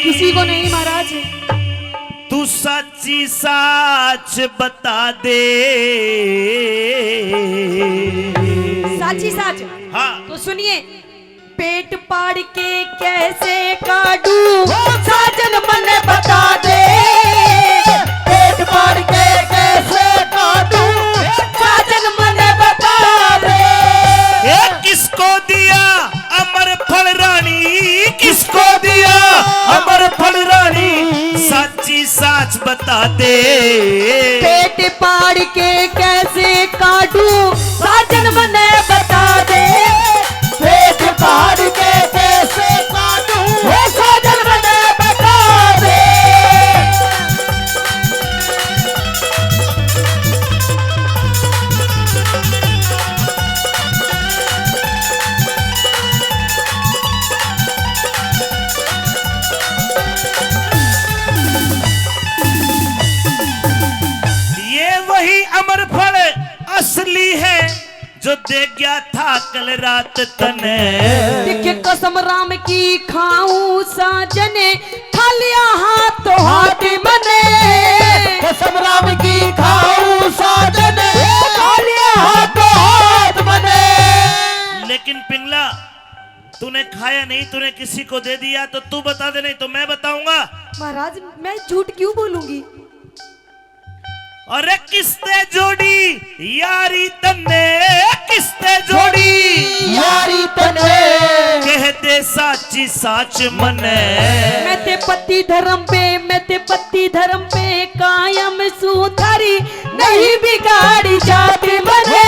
किसी को नहीं महाराज। तू सच्ची साच बता दे। साची साच? हाँ। तो सुनिए, पेट पाड़ के कैसे काटूं, साजन मन बता दे। पेट पाड़ के कैसे काटूं, साजन मन बता दे। ये किसको दिया अमर फल रानी, किसको दिया अमर फल रानी, सच्ची साच बता दे। पेट पाड़ के कैसे काटूं, साजन मन बता दे। पेट पाड़ के कैसे काटूं, साजन मन बता दे। वही अमर फल असली है जो दे गया था कल रात तने। देखे कसम राम की खाऊं साजने, खा लिया हाथ तो हाथ मने। कसम राम की खाऊं साजने, खा लिया हाथ तो हाथ मने। लेकिन पिंगला, तूने खाया नहीं, तूने किसी को दे दिया, तो तू बता दे, नहीं तो मैं बताऊंगा। महाराज मैं झूठ क्यों बोलूंगी? अरे किसने जोड़ी यारी तन्ने, किसने जोड़ी यारी तने। कहते साची साच मने। मैं ते पति धर्म पे, मैं ते पति धर्म पे कायम सुधारी, नहीं बिगाड़ी जाति मने।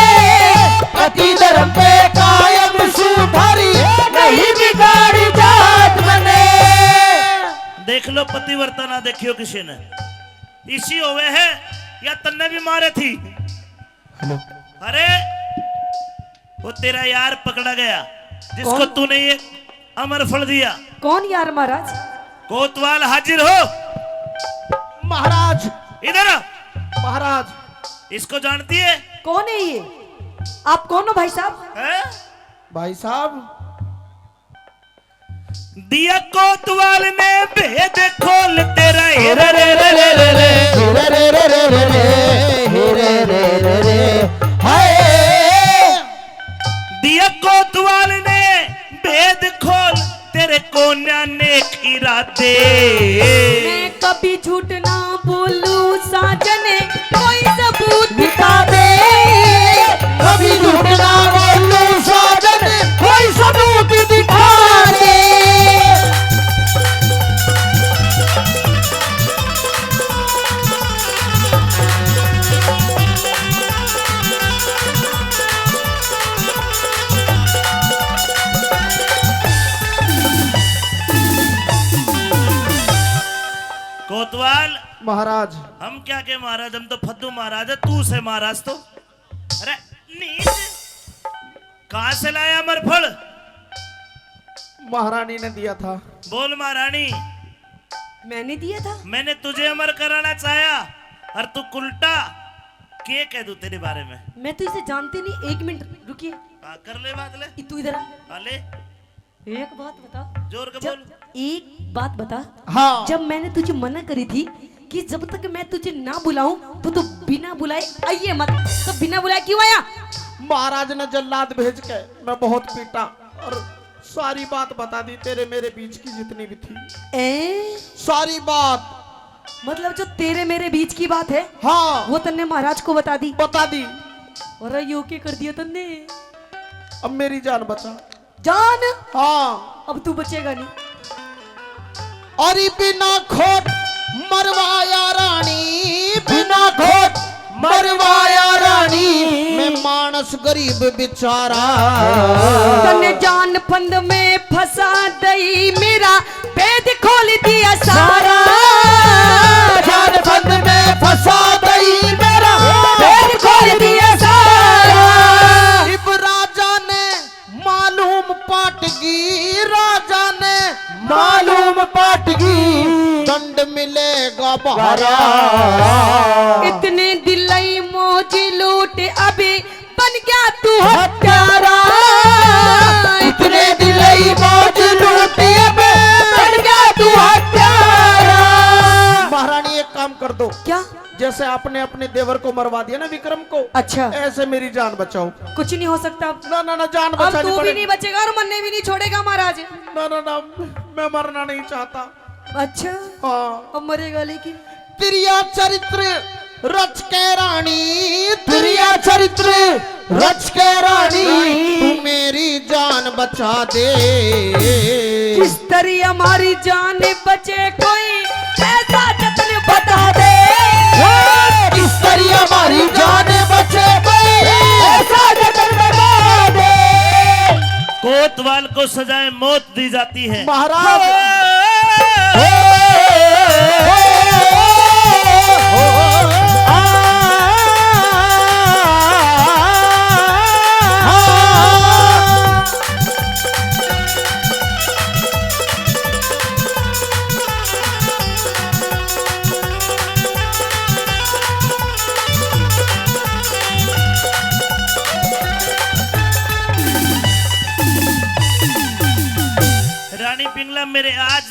पति धर्म पे कायम सुधारी, नहीं बिगाड़ी लो पतिव्रता ना देखियो किसी ने, इसी होवे है या तन्ने भी मारे थी। अरे वो तेरा यार पकड़ा गया जिसको कौन? तूने ये अमर फल दिया। कौन यार महाराज? कोतवाल हाजिर हो। महाराज इधर आ। महाराज इसको जानती है? कौन है ये? आप कौन हो भाई साहब? हैं? भाई साहब दिया कोतवाल ने भेद खोल तेरा रे रे रे रे रे रे रे रे रे रे रे रे रे रे हाय दिया कोतवाल ने भेद खोल तेरे कोन्या नेक इरादे। मैं कभी झूठ ना बोलूं साजने, कोई सबूत दिखा दे। कभी झूठ ना बोलूं साजन कोई सबूत दिखा दे। कोतवाल महाराज हम क्या के महाराज, हम तो फद्दू महाराज है, तू से महाराज तो। अरे नीच, कहां से लाया अमर फल? महारानी ने दिया था। बोल महारानी। मैंने दिया था। मैंने तुझे अमर कराना चाहा और तू उल्टा के कह दूं तेरे बारे में? मैं तो इसे जानती नहीं। एक मिनट रुकिए। कर ले बात ले। तू इधर आ। ले एक बात बता। जोर के जब बोल। एक बात बता। हाँ जब मैंने तुझे मना करी थी कि जब तक मैं तुझे ना बुलाऊं तो तू बिना बुलाए आइए मत, तो बिना बुलाए क्यों आया? महाराज ने जल्लाद भेज के मैं बहुत पीटा और सारी बात बता दी, तेरे मेरे बीच की जितनी भी थी सारी बात। मतलब जो तेरे मेरे बीच की बात है हाँ वो तन्ने महाराज को बता दी। बता दी। और यो के कर दिया तन्ने। अब मेरी जान बचा। जान? हाँ अब तू बचेगा नहीं। और बिना खोट मरवाया रानी, बिना खोट मरवाया रानी, मैं मानस गरीब बेचारा। तन्ने जान फंद में फंसा दई, मेरा भेद खोल दिया सारा। जान फंद में फंसा दई, मेरा भेद खोल दिया सारा। इब राजा ने मालूम पाटगी, राजा ने मालूम पाटगी, दंड मिलेगा बहारा। इतने दिलाई मौज लूट अभी बन गया तू हत्यारा। इतने दिलाई मौज लूट अभी बन गया तू हत्यारा। महारानी एक काम कर दो। क्या? जैसे आपने अपने देवर को मरवा दिया ना विक्रम को, अच्छा ऐसे मेरी जान बचाओ। कुछ नहीं हो सकता अब। ना ना ना जान अब बचानी तू भी पड़ेगी। नहीं बचेगा और मरने भी नहीं छोड़ेगा महाराज। ना ना ना मैं मरना नहीं चाहता। अच्छा हाँ अब मरेगा लेकिन। प्रिया चरित्र रच के रानी, प्रिया चरित्र रच के रानी, तू मेरी जान बचा दे। किस तरह हमारी जान बचे कोई ऐसा जतन बता दे। किस तरह हमारी जान बचे कोई ऐसा जतन बता दे। कोतवाल को सजाए मौत दी जाती है। महाराज रानी पिंगला मेरे आज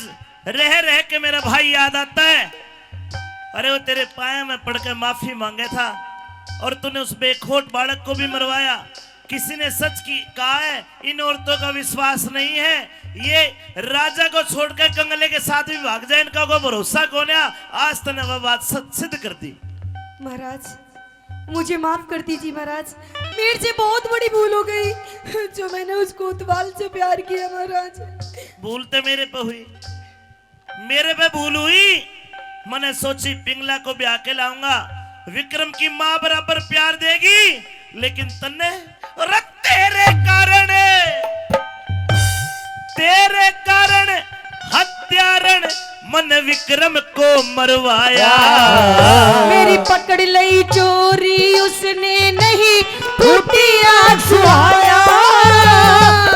रह रह के मेरा भाई याद आता है। अरे वो तेरे पाए में पड़ के माफी मांगे था और तूने उस बेखोट बालक को भी मरवाया। किसी ने सच की कहा है इन औरतों का विश्वास नहीं है, ये राजा को छोड़कर कंगले के साथ भी भाग जाए, इनका कोई भरोसा कौन है? आज तूने वह बात सच सिद्ध कर दी। महाराज मुझे माफ कर दीजिए महाराज, मेरे से बहुत बड़ी भूल हो गई जो मैंने उस कोतवाल से प्यार किया महाराज। भूल तो मेरे पे हुई, मेरे पे भूल हुई। मैंने सोची पिंगला को ब्याह के लाऊंगा, विक्रम की मां बराबर प्यार देगी, लेकिन तन्ने तेरे कारण हत्यारण मन विक्रम को मरवाया। मेरी पकड़ लई चोरी उसने नहीं टूटी आँख सुहाया।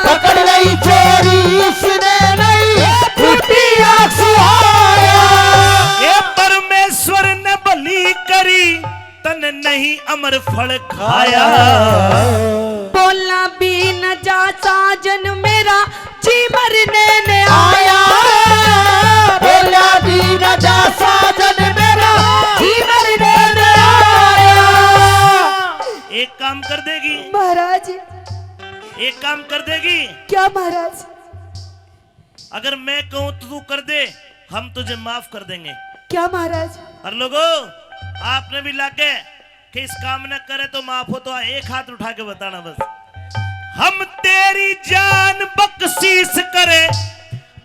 पकड़ लई चोरी उसने नहीं टूटी आँख सुहाया। ये परमेश्वर ने बलि करी तन नहीं अमर फल खाया। बोलना भी न जा साजन मेरा जी मरने ने आया बोला भी न जा साजन मेरा जी मरने ने आया। एक काम कर देगी, महाराज। एक काम कर देगी। क्या महाराज? अगर मैं कहूं तो तू कर दे, हम तुझे माफ कर देंगे। क्या महाराज? और लोगों, आपने भी लाके कि इस काम न करे तो माफ हो, तो एक हाथ उठा के बताना बस। हम तेरी जान बख्शीश करे,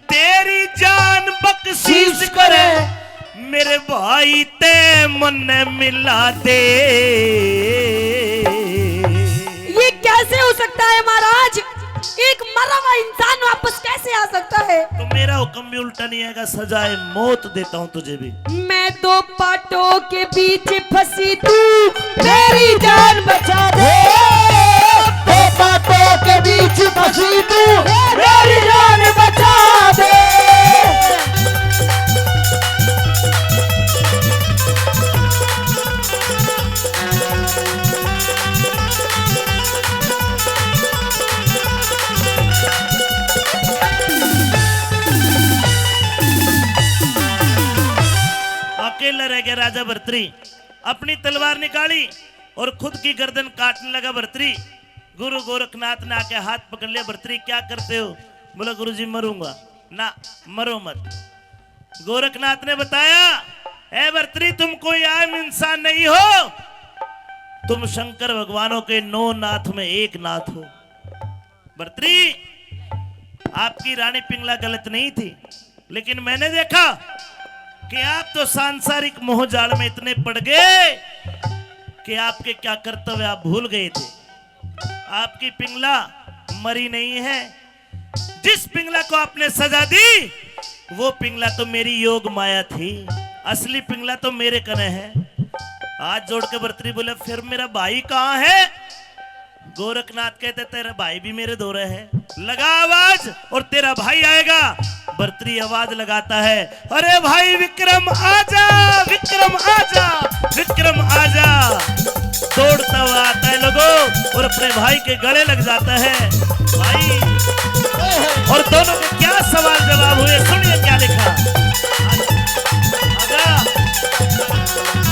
तेरी जान बख्शीश करे, मेरे भाई ते मन मिला दे। ये कैसे हो सकता है महाराज? एक मरा हुआ इंसान वापस कैसे आ सकता है? तो मेरा हुक्म भी उल्टा नहीं आएगा, सजाए मौत देता हूं तुझे भी। मैं दो पाटों के बीच फंसी, तू मेरी जान बचा दे। दो बातों के बीच फंसी तू मेरी जान बचा दे। अकेला रह गया राजा भर्तरी। अपनी तलवार निकाली और खुद की गर्दन काटने लगा भर्तरी। गुरु गोरखनाथ ने आके हाथ पकड़ लिया। भर्तरी क्या करते हो? बोला गुरुजी मरूंगा। ना, मरो मत। गोरखनाथ ने बताया, ए भर्तरी तुम कोई आम इंसान नहीं हो, तुम शंकर भगवानों के 9 नाथ में एक नाथ हो। भर्तरी, आपकी रानी पिंगला गलत नहीं थी, लेकिन मैंने देखा कि आप तो सांसारिक मोह जाल में इतने पड़ गए कि आपके क्या कर्तव्य आप भूल गए थे। आपकी पिंगला मरी नहीं है। जिस पिंगला को आपने सजा दी वो पिंगला तो मेरी योग माया थी, असली पिंगला तो मेरे कने है। हाथ जोड़ के भर्तरी बोले, फिर मेरा भाई कहाँ है? गोरखनाथ कहते तेरा भाई भी मेरे दौरे है। लगा आवाज और तेरा भाई आएगा। भर्तरी आवाज लगाता है, अरे भाई विक्रम आजा, विक्रम आजा, विक्रम आजा। दौड़ता हुआ आता है लोगों और अपने भाई के गले लग जाता है। भाई और दोनों के क्या सवाल जवाब हुए, सुनिए क्या लिखा। आजा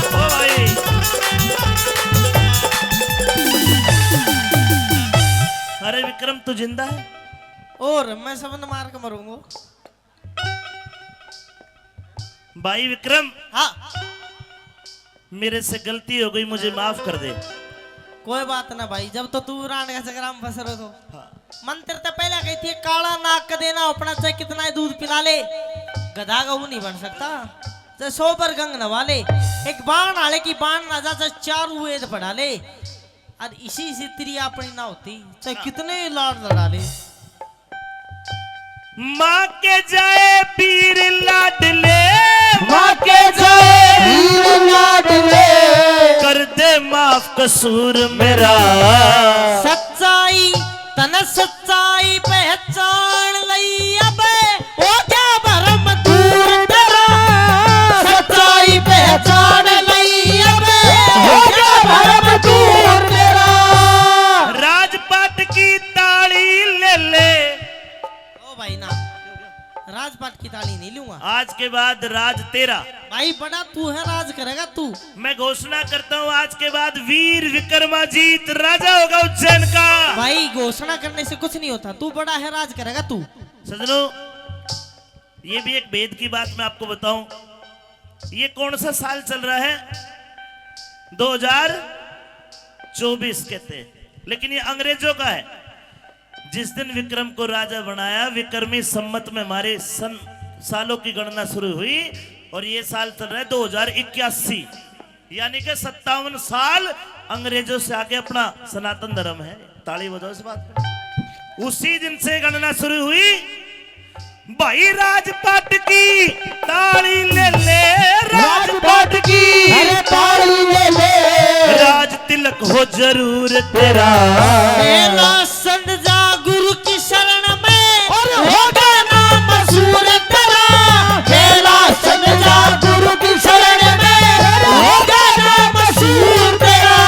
ओ भाई। अरे विक्रम तू जिंदा है? और मैं सबन मार के मरूंगा। भाई विक्रम, हाँ, मेरे से गलती हो गई, मुझे माफ कर दे। कोई बात ना भाई, जब तो तू रान का चक्रा में फंस रहे तो हाँ। मंत्र तो पहले कही थी, काला नाक का देना अपना चाहे कितना ही दूध पिला ले, गधा गऊ नहीं बन सकता। चाहे 100 पर गंग नवा ले, एक बाण आले की बाण ना जा, चाहे 4 वेद पढ़ा ले, और इसी से तेरी अपनी ना होती, चाहे कितने लाड लड़ा ले। माँ के जाए पीर लाडले, माँ के जाए वीर लाडले, कर दे माफ कसूर मेरा। सच्चाई तन सच्चाई पहचान लई, अब हो गया भरम दूर तेरा। सच्चाई पहचान लई, अब हो गया भरम दूर मेरा। राजपाट की ताली ले ले। ओ भाई ना, राजपाट की ताली नहीं लूंगा। आज के बाद राज तेरा। भाई बड़ा तू है, राज करेगा तू। मैं घोषणा करता हूँ, आज के बाद वीर विक्रमाजीत राजा होगा उज्जैन का। भाई घोषणा करने से कुछ नहीं होता, तू बड़ा है, राज करेगा तू। सजनों, ये भी एक भेद की बात मैं आपको बताऊं। ये कौन सा साल चल रहा है? 2024 कहते हैं, लेकिन ये अंग्रेजों का है। जिस दिन विक्रम को राजा बनाया, विक्रमी सम्मत में हमारे सालों की गणना शुरू हुई और ये साल चल रहा है 2081, यानी कि 57 साल अंग्रेजों से आगे अपना सनातन धर्म है। ताली बजाओ इस बात पे। उसी दिन से गणना शुरू हुई। भाई राजपाट की ताली ले ले, राजपाट की अरे ताली ले ले, राज तिलक हो जरूर तेरा। मेरा संत जा गुरु की शरण में और होगा नाम मशहूर तेरा, मेरा संग जा गुरु की शरण में, होगा नाम मशहूर तेरा।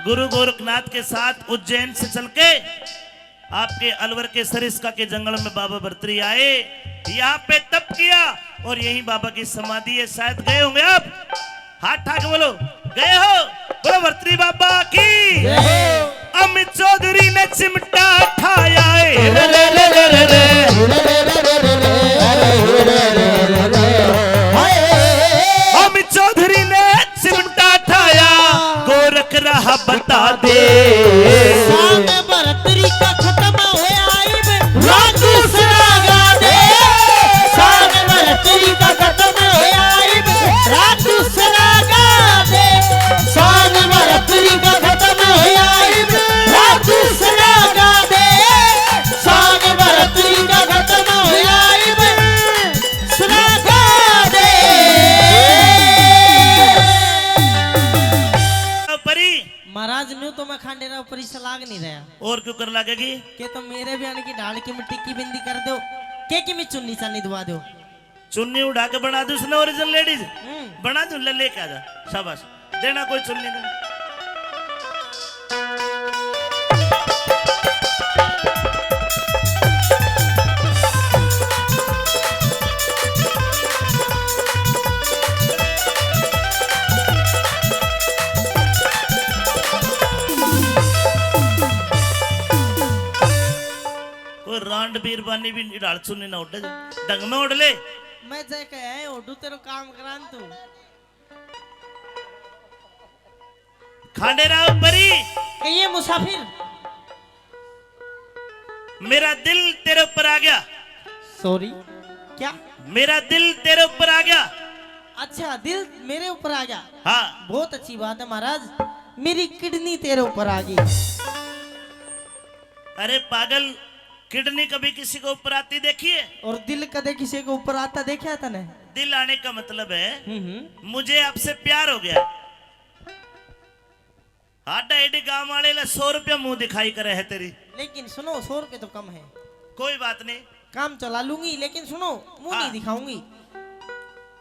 गुरु गोरखनाथ के साथ उज्जैन से चल के आपके अलवर के सरिस्का के जंगल में बाबा भर्तरी आए, यहाँ पे तप किया और यही बाबा की समाधि है। शायद गए होंगे आप, हाथ ठाके बोलो गए हो, बोलो भर्तरी बाबा की। अमित चौधरी ने चिमटा खाया है, अमित चौधरी ने चिमटा खाया, गोरख रहा बता दे। सामने भरतरी का खत्म हुए आई में राग दूसरा गा दे, साग भरतरी का खत्म हो आई में, राग दूसरा गा दे, साग भरतरी का खत्म हो आई में, राग दूसरा गा दे, साग भरतरी का खत्म हो आई में, सुना गा दे। परी महाराज न्यू तो मैं खांडेरा ऊपर ही सलाग नहीं रहा और क्यों कर लगेगी? के तो मेरे बयान की ढाल की मिट्टी की बिंदी कर दो, के की मैं चुन्नी चानी दबा दो। चुन्नी उड़ा के बना दू उसने ओरिजिनल लेडीज बना दू, ले लेके आ जा, शाबाश देना कोई चुन्नी नहीं। कोई रांड बीरबानी भी ढाल चुन्नी ना उड़ ढंग में उड़ ले। मैं जय कहे ओडू तेरो काम करान तू खांडेराव परी, कि ये मुसाफिर मेरा दिल तेरे ऊपर आ गया, सॉरी क्या? मेरा दिल तेरे ऊपर आ गया। अच्छा दिल मेरे ऊपर आ गया, हाँ बहुत अच्छी बात है महाराज। मेरी किडनी तेरे ऊपर आ गई। अरे पागल, किडनी कभी किसी को ऊपर आती देखी है? और दिल कदे किसी को ऊपर आता देखा था ने? दिल आने का मतलब है मुझे आपसे प्यार हो गया। हाडा एडी गांव वाले ला 100 रुपया मुंह दिखाई करे है तेरी। लेकिन सुनो 100 रुपए तो कम है, कोई बात नहीं, काम चला लूंगी, लेकिन सुनो मुंह हाँ। नहीं दिखाऊंगी।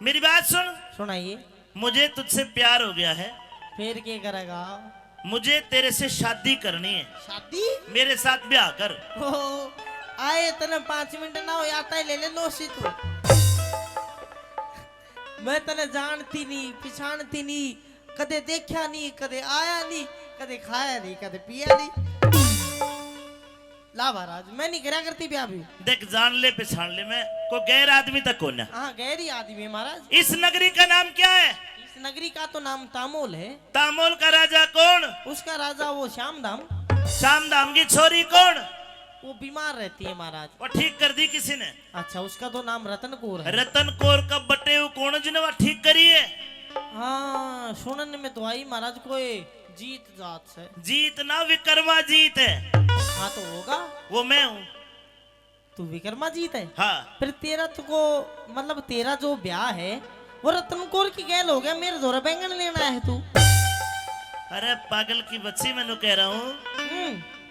मेरी बात सुन, सुनाइए। मुझे तुझसे प्यार हो गया है, फिर क्या करेगा? मुझे तेरे से शादी करनी है, शादी? मेरे साथ ब्याह कर। ओ, आए तने 5 मिनट ना हो आता है, ले ले लो सी तू। मैं तने जानती नहीं पिछानती नहीं, कदे देखा नहीं, कदे आया नहीं, कदे खाया नहीं, कदे पिया नहीं। ला महाराज मैं नहीं करा करती ब्याह भी। देख जान ले पहचान ले, मैं को गैर आदमी तक कौन है। हाँ गहरी आदमी है महाराज। इस नगरी का नाम क्या है? इस नगरी का तो नाम तामोल है। तामोल का राजा कौन? उसका राजा वो श्यामधाम। श्याम धाम की छोरी कौन? वो बीमार रहती है महाराज। वो ठीक कर दी किसी ने? अच्छा उसका तो नाम रतन कौर है। रतन कौर का बटे वो कौन जिन्हें वो ठीक करी है? हाँ सुनने में तो आई महाराज कोई जीत जात से। जीत ना विक्रमा जीत है। हाँ तो होगा, वो मैं हूँ। तू विक्रमा जीत है। हाँ फिर तेरा तो को मतलब तेरा जो ब्याह है वो रतन कौर की गैल हो गया, मेरे धोरा बैंगन लेना है तू। अरे पागल की बच्ची मैंने कह रहा हूँ,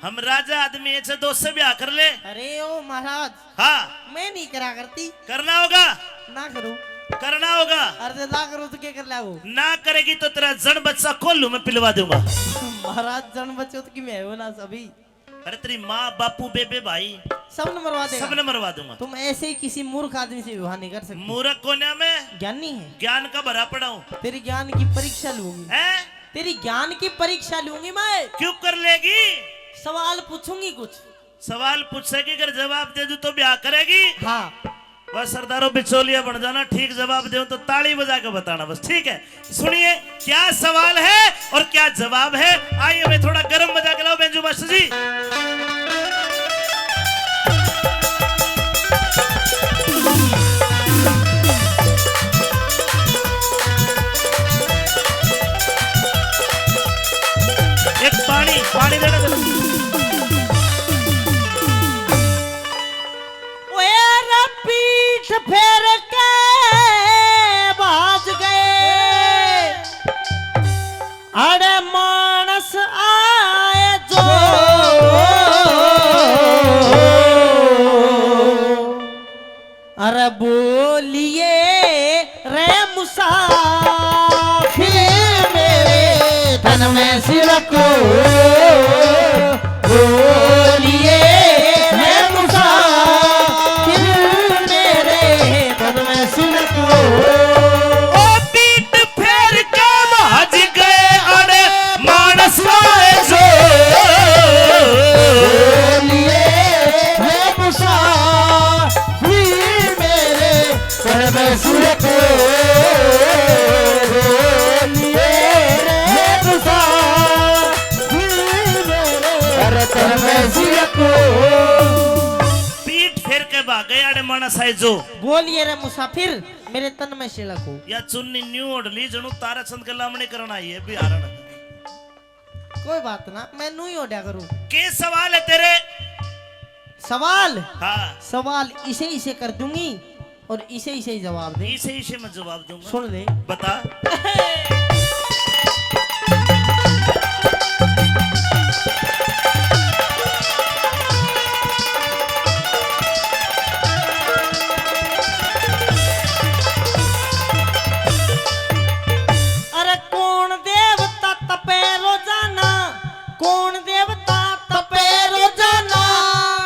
हम राजा आदमी है, 2 से ब्याह कर ले। अरे ओ महाराज हाँ मैं नहीं करा करती। करना होगा, ना करूं। करना होगा। अरे ना करो तो क्या कर ला वो? ना करेगी तो तेरा जड़ बच्चा खोलू मैं पिलवा दूंगा। महाराज जन बच्चों की मैं हो ना सभी। अरे तेरी माँ बापू बेबे भाई सब ने मरवा देगा। सब ने मरवा दूंगा। तुम ऐसे ही किसी मूर्ख आदमी से विवाह नहीं कर सकते। मूर्ख को ना मैं ज्ञानी है। ज्ञान का भरा पड़ा हूँ। तेरी ज्ञान की परीक्षा लूंगी। है तेरी ज्ञान की परीक्षा लूंगी मैं। क्यों कर लेगी? सवाल पूछूंगी कुछ। सवाल पूछेगी, अगर जवाब दे दूं तो ब्याह करेगी। हाँ बस सरदारों बिचौलिया बन जाना, ठीक जवाब दे तो ताली बजा के बताना बस, ठीक है? सुनिए क्या सवाल है और क्या जवाब है। आइए मैं थोड़ा गर्म बजा के लाओ बेंजू मास्टर जी। एक पानी देना जरा। ओए पीठ फेर के भाज गए, अरे मानस आए जो अरे बोलिए रे मुसाफिर मेरे तन में सिर को बोलिए है मुसाफिर मेरे तन में सिर को ओ पीठ फेर के भाज गए अरे मानस आए जो बोलिए है मुसाफिर मेरे तन में सिर को बोलिए है मुसाफिर मेरे तन में सिर को पीठ फेर के भागे अरे मानस आए जो बोलिए रे मुसाफिर मेरे तन में शिलक हो। या चुन्नी न्यू ओढ़ली जणू तारा चंद के लामणी करना आई है बिहारण कोई बात ना, मैं नू ही ओढ़ा करूं। के सवाल है तेरे सवाल हाँ सवाल इसे इसे कर दूंगी और इसे इसे ही जवाब दे। इसे इसे मैं जवाब दूंगा सुन ले। बता अरे कौन देवता तपे रोजाना, कौन देवता तपे रोजाना,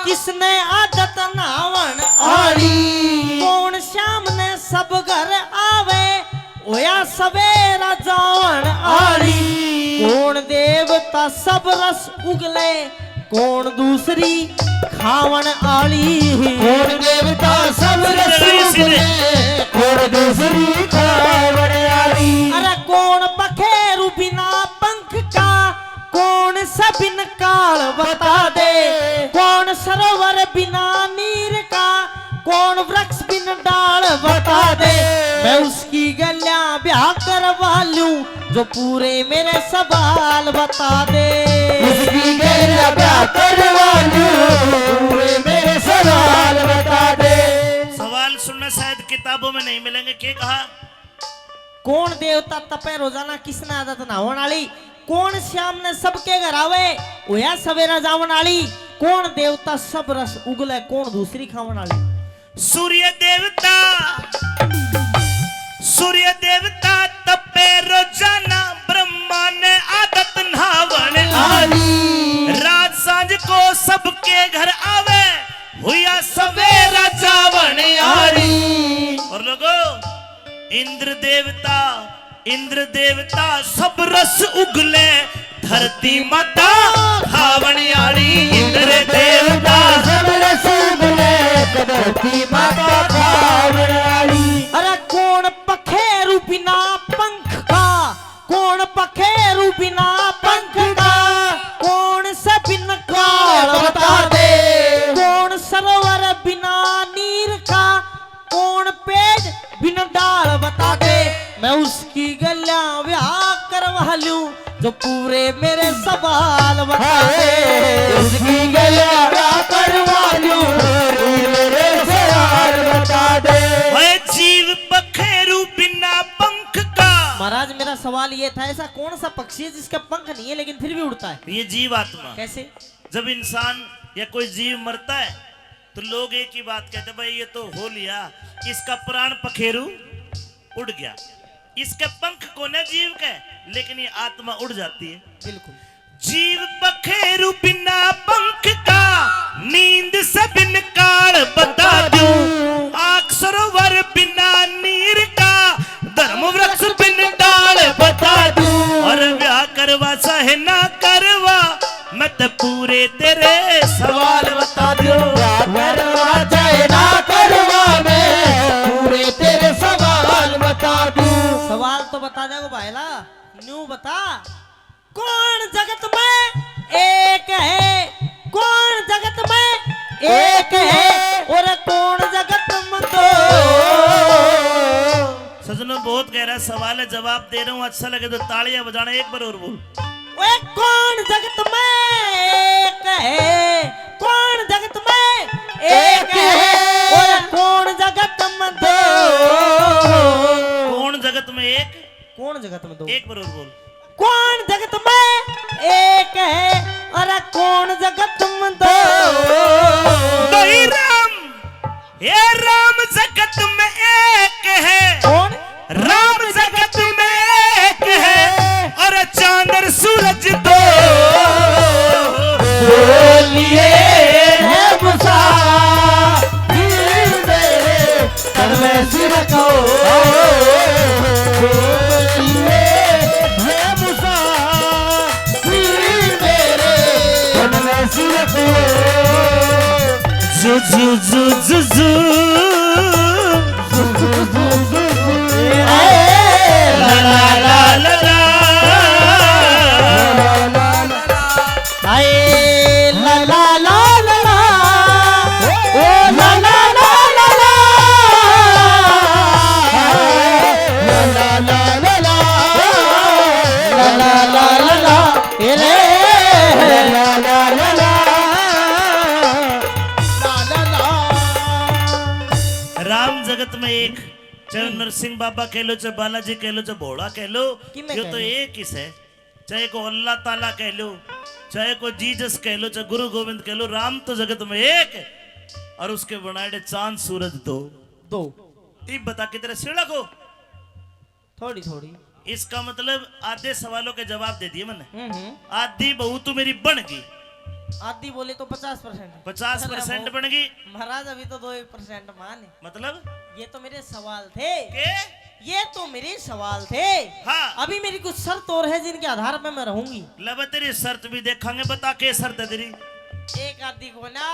किसने आदत नावन आली, कौन श्याम ने सब घर आवे ओया सवेरा जावन आली, कौन देवता सब रस उगले कौन दूसरी खावन आली, कौन देवता सब रसूल कौन दूसरी खावन आली, अरे कौन पखेरु बिना पंख का, कौन सबिन काल बता दे, कौन सरोवर बिना नीर का, कौन वृक्ष बिन डाल बता दे, मैं उसकी गलियां ब्याह करवा लूं जो पूरे मेरे सवाल बता दे। उसकी गैरा ब्याह करवा लूं पूरे मेरे सवाल बता दे। सवाल सुनना शायद किताबों में नहीं मिलेंगे के कहा कौन देवता तपे रोजाना किसने आदत नावन आली, कौन श्याम ने सबके घर आवे ओया सवेरा जावन आली, कौन देवता सब रस उगले कौन दूसरी खावन आली। सूर्य देवता तपे रोजाना ब्रह्मा ने आदत नावन आली, रात सांझ को सबके घर आवे हुआ सवेरा जावन आली। और लोगो इंद्र देवता सब रस उगले धरती माता खावन आली, इंद्र देवता सब रसूल धरती माता खावन आली, अरे कौन पखेरु बिना पंख का, कौन पखेरु बिना पंख का, कौन सबिन काल बता दे, कौन सरोवर बिना नीर का, कौन पेड़ बिन डाल बता दे, मैं उसकी गलियां ब्याह करवा लूं जो पूरे मेरे सवाल बता दे। उसकी गैरा ब्याह करवा लूं पूरे मेरे सवाल बता दे। वह जीव पखेरु बिना पंख का। महाराज मेरा सवाल ये था, ऐसा कौन सा पक्षी है जिसका पंख नहीं है लेकिन फिर भी उड़ता है? ये जीवात्मा। कैसे? जब इंसान या कोई जीव मरता है तो लोग एक ही बात कहते हैं, भाई ये तो हो लिया, इसका प्राण पखेरु उड़ गया, इसके पंख को न जीव के, लेकिन ये आत्मा उड़ जाती है। बिल्कुल। जीव पखेरु बिना पंख का, नींद से बिन काल बता दूं, आँख सरोवर बिना नीर का, धर्म वृक्ष बिन डाल बता दूं, और ब्याह करवा चाहे ना करवा मैं तो पूरे तेरे सवाल बता दूं। करवा चाहे ना करवा मैं पूरे तेरे सवाल बता दूं। सवाल तो बता जाओ भाईला, न्यू बता। कौन जगत में एक है, कौन जगत में एक है, और कौन जगत में दो। सजनों बहुत गहरा सवाल है, जवाब दे रहा हूँ, अच्छा लगे तो तालियां बजाना, एक बार और बोल। वे कौन जगत में एक है, कौन जगत में एक है, और कौन जगत में जगत में दो? एक बार और बोल। कौन जगत में एक है, अरे कौन जगत में दो? तो ही राम, ये राम जगत में एक है, कौन? राम जगत में एक है, और चांद और सूरज दो। बोलिए है मुसाफिर मेरे तन में सिर को, बोलिए है मुसाफिर मेरे तन में सिर को। जू जू जू जू जू ला ला ला ला ला। आए ला ला ला ला ला, ओ ला ला ला ला ला, ला ला ला ला ला, ला ला ला ला ला, ए रे ला ला ला ला, ला ला ला। राम जगत में एक, चाहे नरसिंह बाबा कह लो, चाहे बालाजी कह लो, चाहे भोला कह लो, कि मैं ये कह तो लूं? एक ही है। चाहे को अल्लाह ताला कह लो, चाहे को जीसस कह लो, चाहे गुरु गोविंद कह लो, राम तो जगत में एक है। और उसके बनाए चांद सूरज दो। दो। तीब बता कितने सिड़क हो। थोड़ी थोड़ी। इसका मतलब आधे सवालों के जवाब दे दिए मैंने। आधी बहू तो मेरी बन गई, आधी बोले तो 50%। 50% बन गई। महाराज अभी तो 2% माने। मतलब ये तो मेरे सवाल थे, के ये तो मेरे सवाल थे। हाँ। अभी मेरी कुछ शर्त और है जिनके आधार पर मैं रहूंगी। लब तेरी शर्त भी देखेंगे, बता के शर्त है तेरी। एक आदि को ना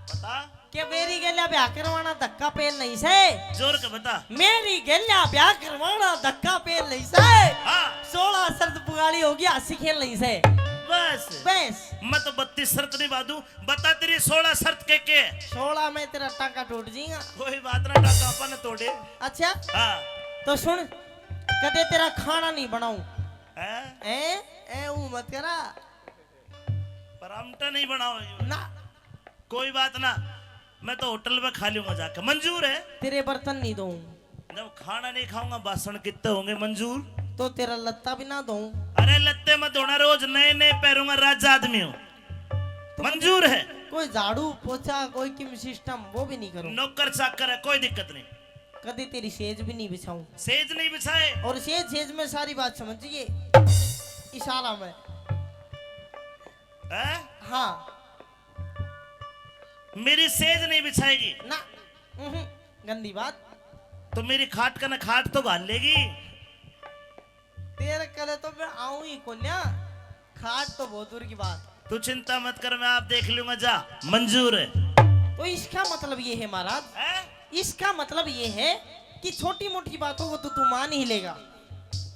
बता, के मेरी गेल्या ब्याह करवाना धक्का पेल नहीं से। जोर के बता। मेरी गेल्या ब्याह करवाना धक्का पेल नहीं से। हाँ 16 शर्त पुगाड़ी होगी, 80 खेल नहीं से। बस बस मैं तो 32 शर्त नहीं बादू। बता तेरी 16 शर्त के 16 में तेरा टाका टूट जाएगा। कोई बात ना, टाका अपन तोड़े। अच्छा हाँ तो सुन, कदे तेरा खाना नहीं बनाऊं। हैं? ए ऊ मत करा पर आमटा नहीं बनाओ ना। कोई बात ना, मैं तो होटल में खा लूंगा जाकर। मंजूर है? तेरे बर्तन नहीं दूं, जब खाना नहीं खाऊंगा बासन कितने होंगे। मंजूर? तो तेरा लत्ता भी ना दूं। अरे लत्ते मत धोना, रोज नए नए पैरूंगा, राजा आदमी हूँ। मंजूर है? कोई झाड़ू पोछा कोई किम सिस्टम वो भी नहीं करूं। नौकर चाकर है, कोई दिक्कत नहीं। कभी तेरी सेज भी नहीं बिछाऊं। सेज नहीं बिछाए? और सेज में सारी बात समझिए, इशारा में। हैं? हाँ मेरी सेज नहीं बिछाएगी ना। गंदी बात। तो मेरी खाट का ना खाट तो गाल लेगी। तेरे करे तो मैं आऊं ही कोन्या, खाट तो बहुत दूर की बात। तू चिंता मत कर, मैं आप देख लूंगा, जा। मंजूर है? तो इसका मतलब ये है महाराज, हैं? इसका मतलब ये है कि छोटी मोटी बातों को तो तू मान ही लेगा।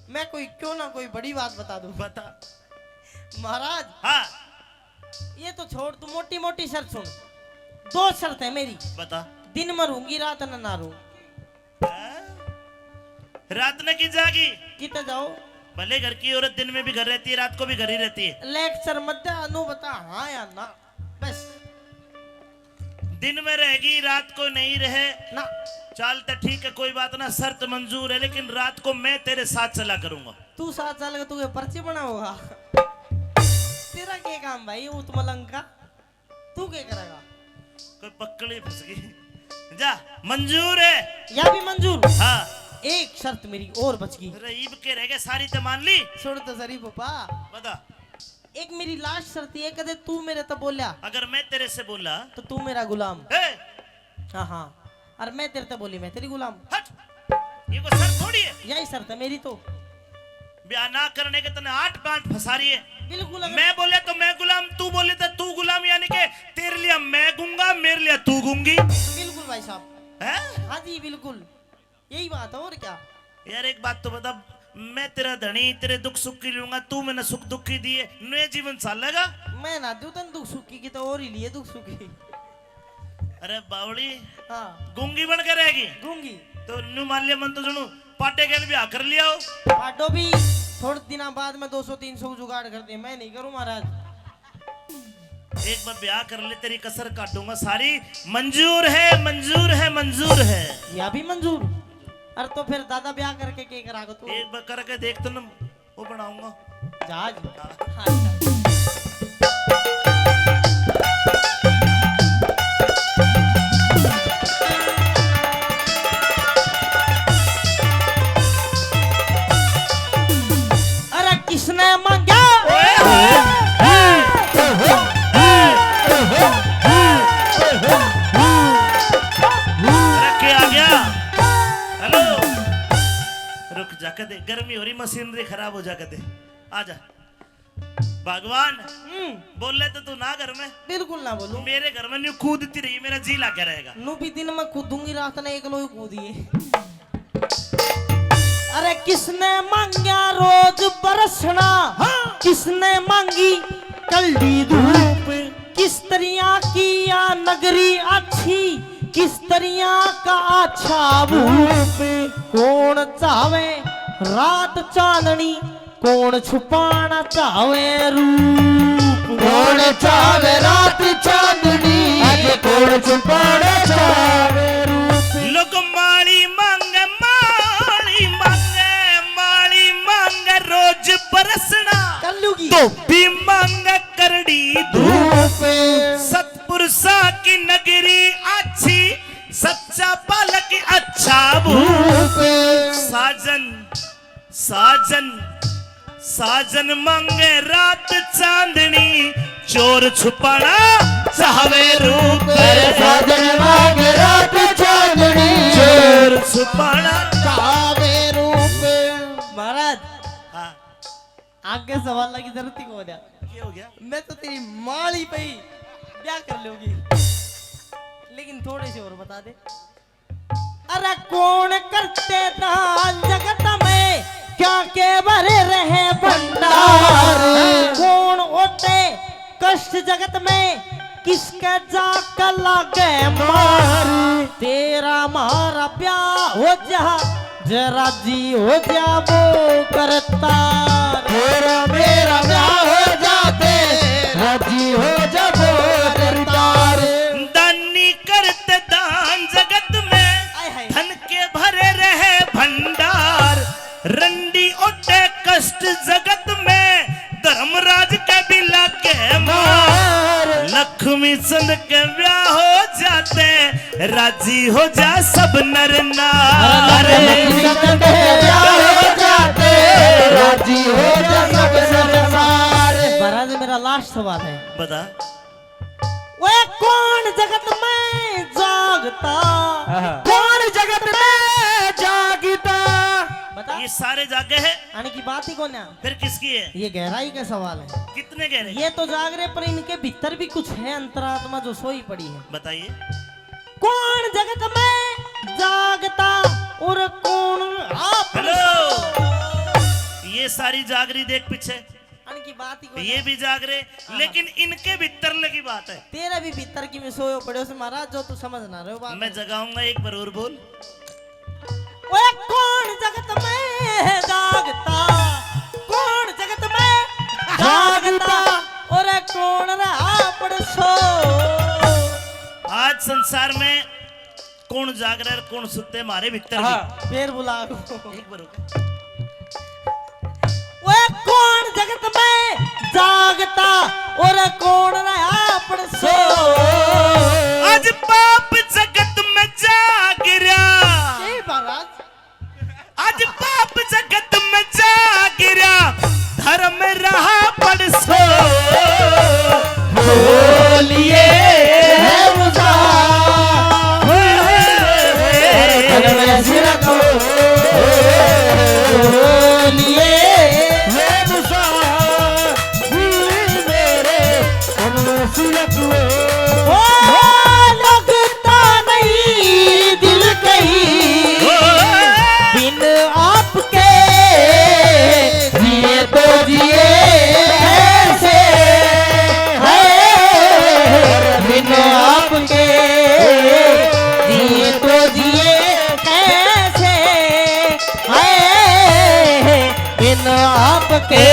मैं कोई क्यों ना कोई बड़ी बात बता दूं। बता। महाराज हाँ ये तो छोड़, तू मोटी मोटी शर्त सुन। 2 शर्त है मेरी, बता। दिन में रहूंगी रात न ना रहूं। हैं? रात ने की जागी? कितना जाओ? भले घर की औरत दिन में भी घर रहती है, रात को भी घर ही रहती है। लेक्चर मत दे, अनु बता हाँ या ना, बस। दिन में रहेगी, रात को नहीं रहे ना चल तो ठीक है, कोई बात ना, शर्त मंजूर है। लेकिन रात को मैं तेरे साथ चला करूंगा। तू 7 साल का तुझे पर्ची बना होगा। तेरा क्या काम भाई उत मलंग का, तू क्या करेगा? कोई पकड़ी फंस गई। जा, मंजूर है? या भी मंजूर। हाँ। एक शर्त मेरी और बच गई। रईब के रह गए, सारी तो मान ली। छोड़ तो सरी पापा, बता। एक मेरी लास्ट शर्त ये, कदे तू मेरे तो बोलिया अगर मैं तेरे से बोला तो तू मेरा गुलाम। हे, हाँ हाँ, और मैं तेरे तो बोली मैं तेरी गुलाम। हट, ये कोई शर्त थोड़ी है। यही शर्त है मेरी तो। ब्याह ना करने के तने 8 गांठ फंसा रही है। बिल्कुल। अगर मैं बोले तो मैं गुलाम, तू बोले तो तू गुलाम, यानी कि तेरे लिए मैं गूंगा, मेरे लिए तू गूंगी। बिल्कुल भाई साहब, हैं? हाँ जी बिल्कुल, यही बात है और क्या। यार एक बात तो बता, मैं तेरा धनी, तेरे दुख सुख की लूंगा, तू मैंने सुख दुख की दिए, नए जीवन सालेगा। मैं ना दूं तन दुख सुखी की, तो और ही लिए दुख सुखी। अरे बावड़ी, हाँ गूंगी बन के रहेगी दूंगी। तो न्यू मान लिया, मन तो सुनू पाटे के भी कर लिया हो। पाटो भी थोड़े दिनों बाद में 200-300 जुगाड़ कर दे, मैं नहीं करूं महाराज। एक बार ब्याह कर ले, तेरी कसर काटूंगा सारी। मंजूर है, मंजूर है, मंजूर है। या भी मंजूर। अरे तो फिर दादा ब्याह करके क्या करागो तू? एक बार करके देख तो ना वो बनाऊंगा जहाज। हाँ। अच्छा। अरे किसने मांगा? अरे क्या आ गया? हेलो रुक जाकर दे, गर्मी हो रही, मशीनरी खराब हो जाकर दे। आजा भगवान, बोल रहे तो तू ना घर में, बिल्कुल ना बोलूं। मेरे घर में न्यू कूदती रही, मेरा जी लागे रहेगा। नू भी दिन में कूदूंगी, रात ने एक लोग कूदिए। अरे किसने मांगा रोज बरसना, किसने मांगी कल्दी धूप, किस तरिया की या नगरी अच्छी, किस तरिया का अच्छा भूप। कौन चावे रात चांदनी, कौन छुपाना चावे रूप। कौन चावे रात चांदनी, आज कौन छुपाना चावे रूप। लोग माली मांगे, माली मांगे, माली मांगे रोज बरसना, कर लूगी तो भी मांगे करड़ी धूप। धूप सतपुरुषा की नगरी अच्छी, सच्चा बालक अच्छा भूप। साजन साजन साजन मांगे रात चांदनी, चोर छुपाना चाहवे रूप। साजन मांगे रात चांदनी, चोर छुपाना चावे रूप। महाराज हाँ आगे सवाल की जरूरत ही को दिया। ये हो गया। मैं तो तेरी माली पे ही ब्याह कर लूंगी, लेकिन थोड़े से और बता दे। अरे कौन करते दान जगत में, क्या के भरे रहे भंडार। कौन होते कष्ट जगत में, किसके जाकर लागे मार। तेरा मारा ब्याह हो जा, जरा जी हो जा वो करता। तेरा मेरा ब्याह हो जाते, राजी हो जब करतार। दानी करते दान जगत में, आय हाय। धन के भरे रहे भंडार। रंडी ओटे कष्ट जगत में, धर्मराज के बिला के मार। लक्ष्मी चंद के ब्याह हो जाते, राजी हो जा सब नर नार। जाते, राजी हो जा सब संसार। महाराज मेरा लास्ट सवाल है, बता। वे कौन जगत में जागता, कौन जगत में जागता। बता। ये सारे जागे हैं, आने की बात ही कौन है? फिर किसकी है? ये गहराई का सवाल है। कितने गहरे? ये तो जाग रहे, पर इनके भीतर भी कुछ है, अंतरात्मा जो सोई पड़ी है। बताइए। कौन जगत में जागता और कौन आप। हेलो, ये सारी जागरी देख पीछे, आने की बात ही कौन ये है? भी जाग रहे, लेकिन इनके भीतर लगी बात है। तेरा भी भीतर की में सोयो पड़े से महाराज, जो तू समझ ना रहे हो बात। मैं जगाऊंगा, एक बार और बोल। वे कौन जगत में जागता, कौन जगत में जागता और कौन रहा पड़ सो। आज संसार में कौन जाग रहा है, कौन सुते, हमारे भीतर भी। फिर बुला। एक बार रुको। वे कौन जगत में जागता और कौन रहा पड़ सो। आज पाप जगत में जाग रहा, ये महाराज आज पाप जगत में जाग रहा, धर्म रहा पड़ सो। बोलिए है मुझा, में सिर को बोलिए है मुझा, मेरे में सिर को। लगता नहीं दिल कहीं बिन आपके, जिए तो जिए ऐसे है, बिन आपके जिए तो जिए कैसे है, बिन आपके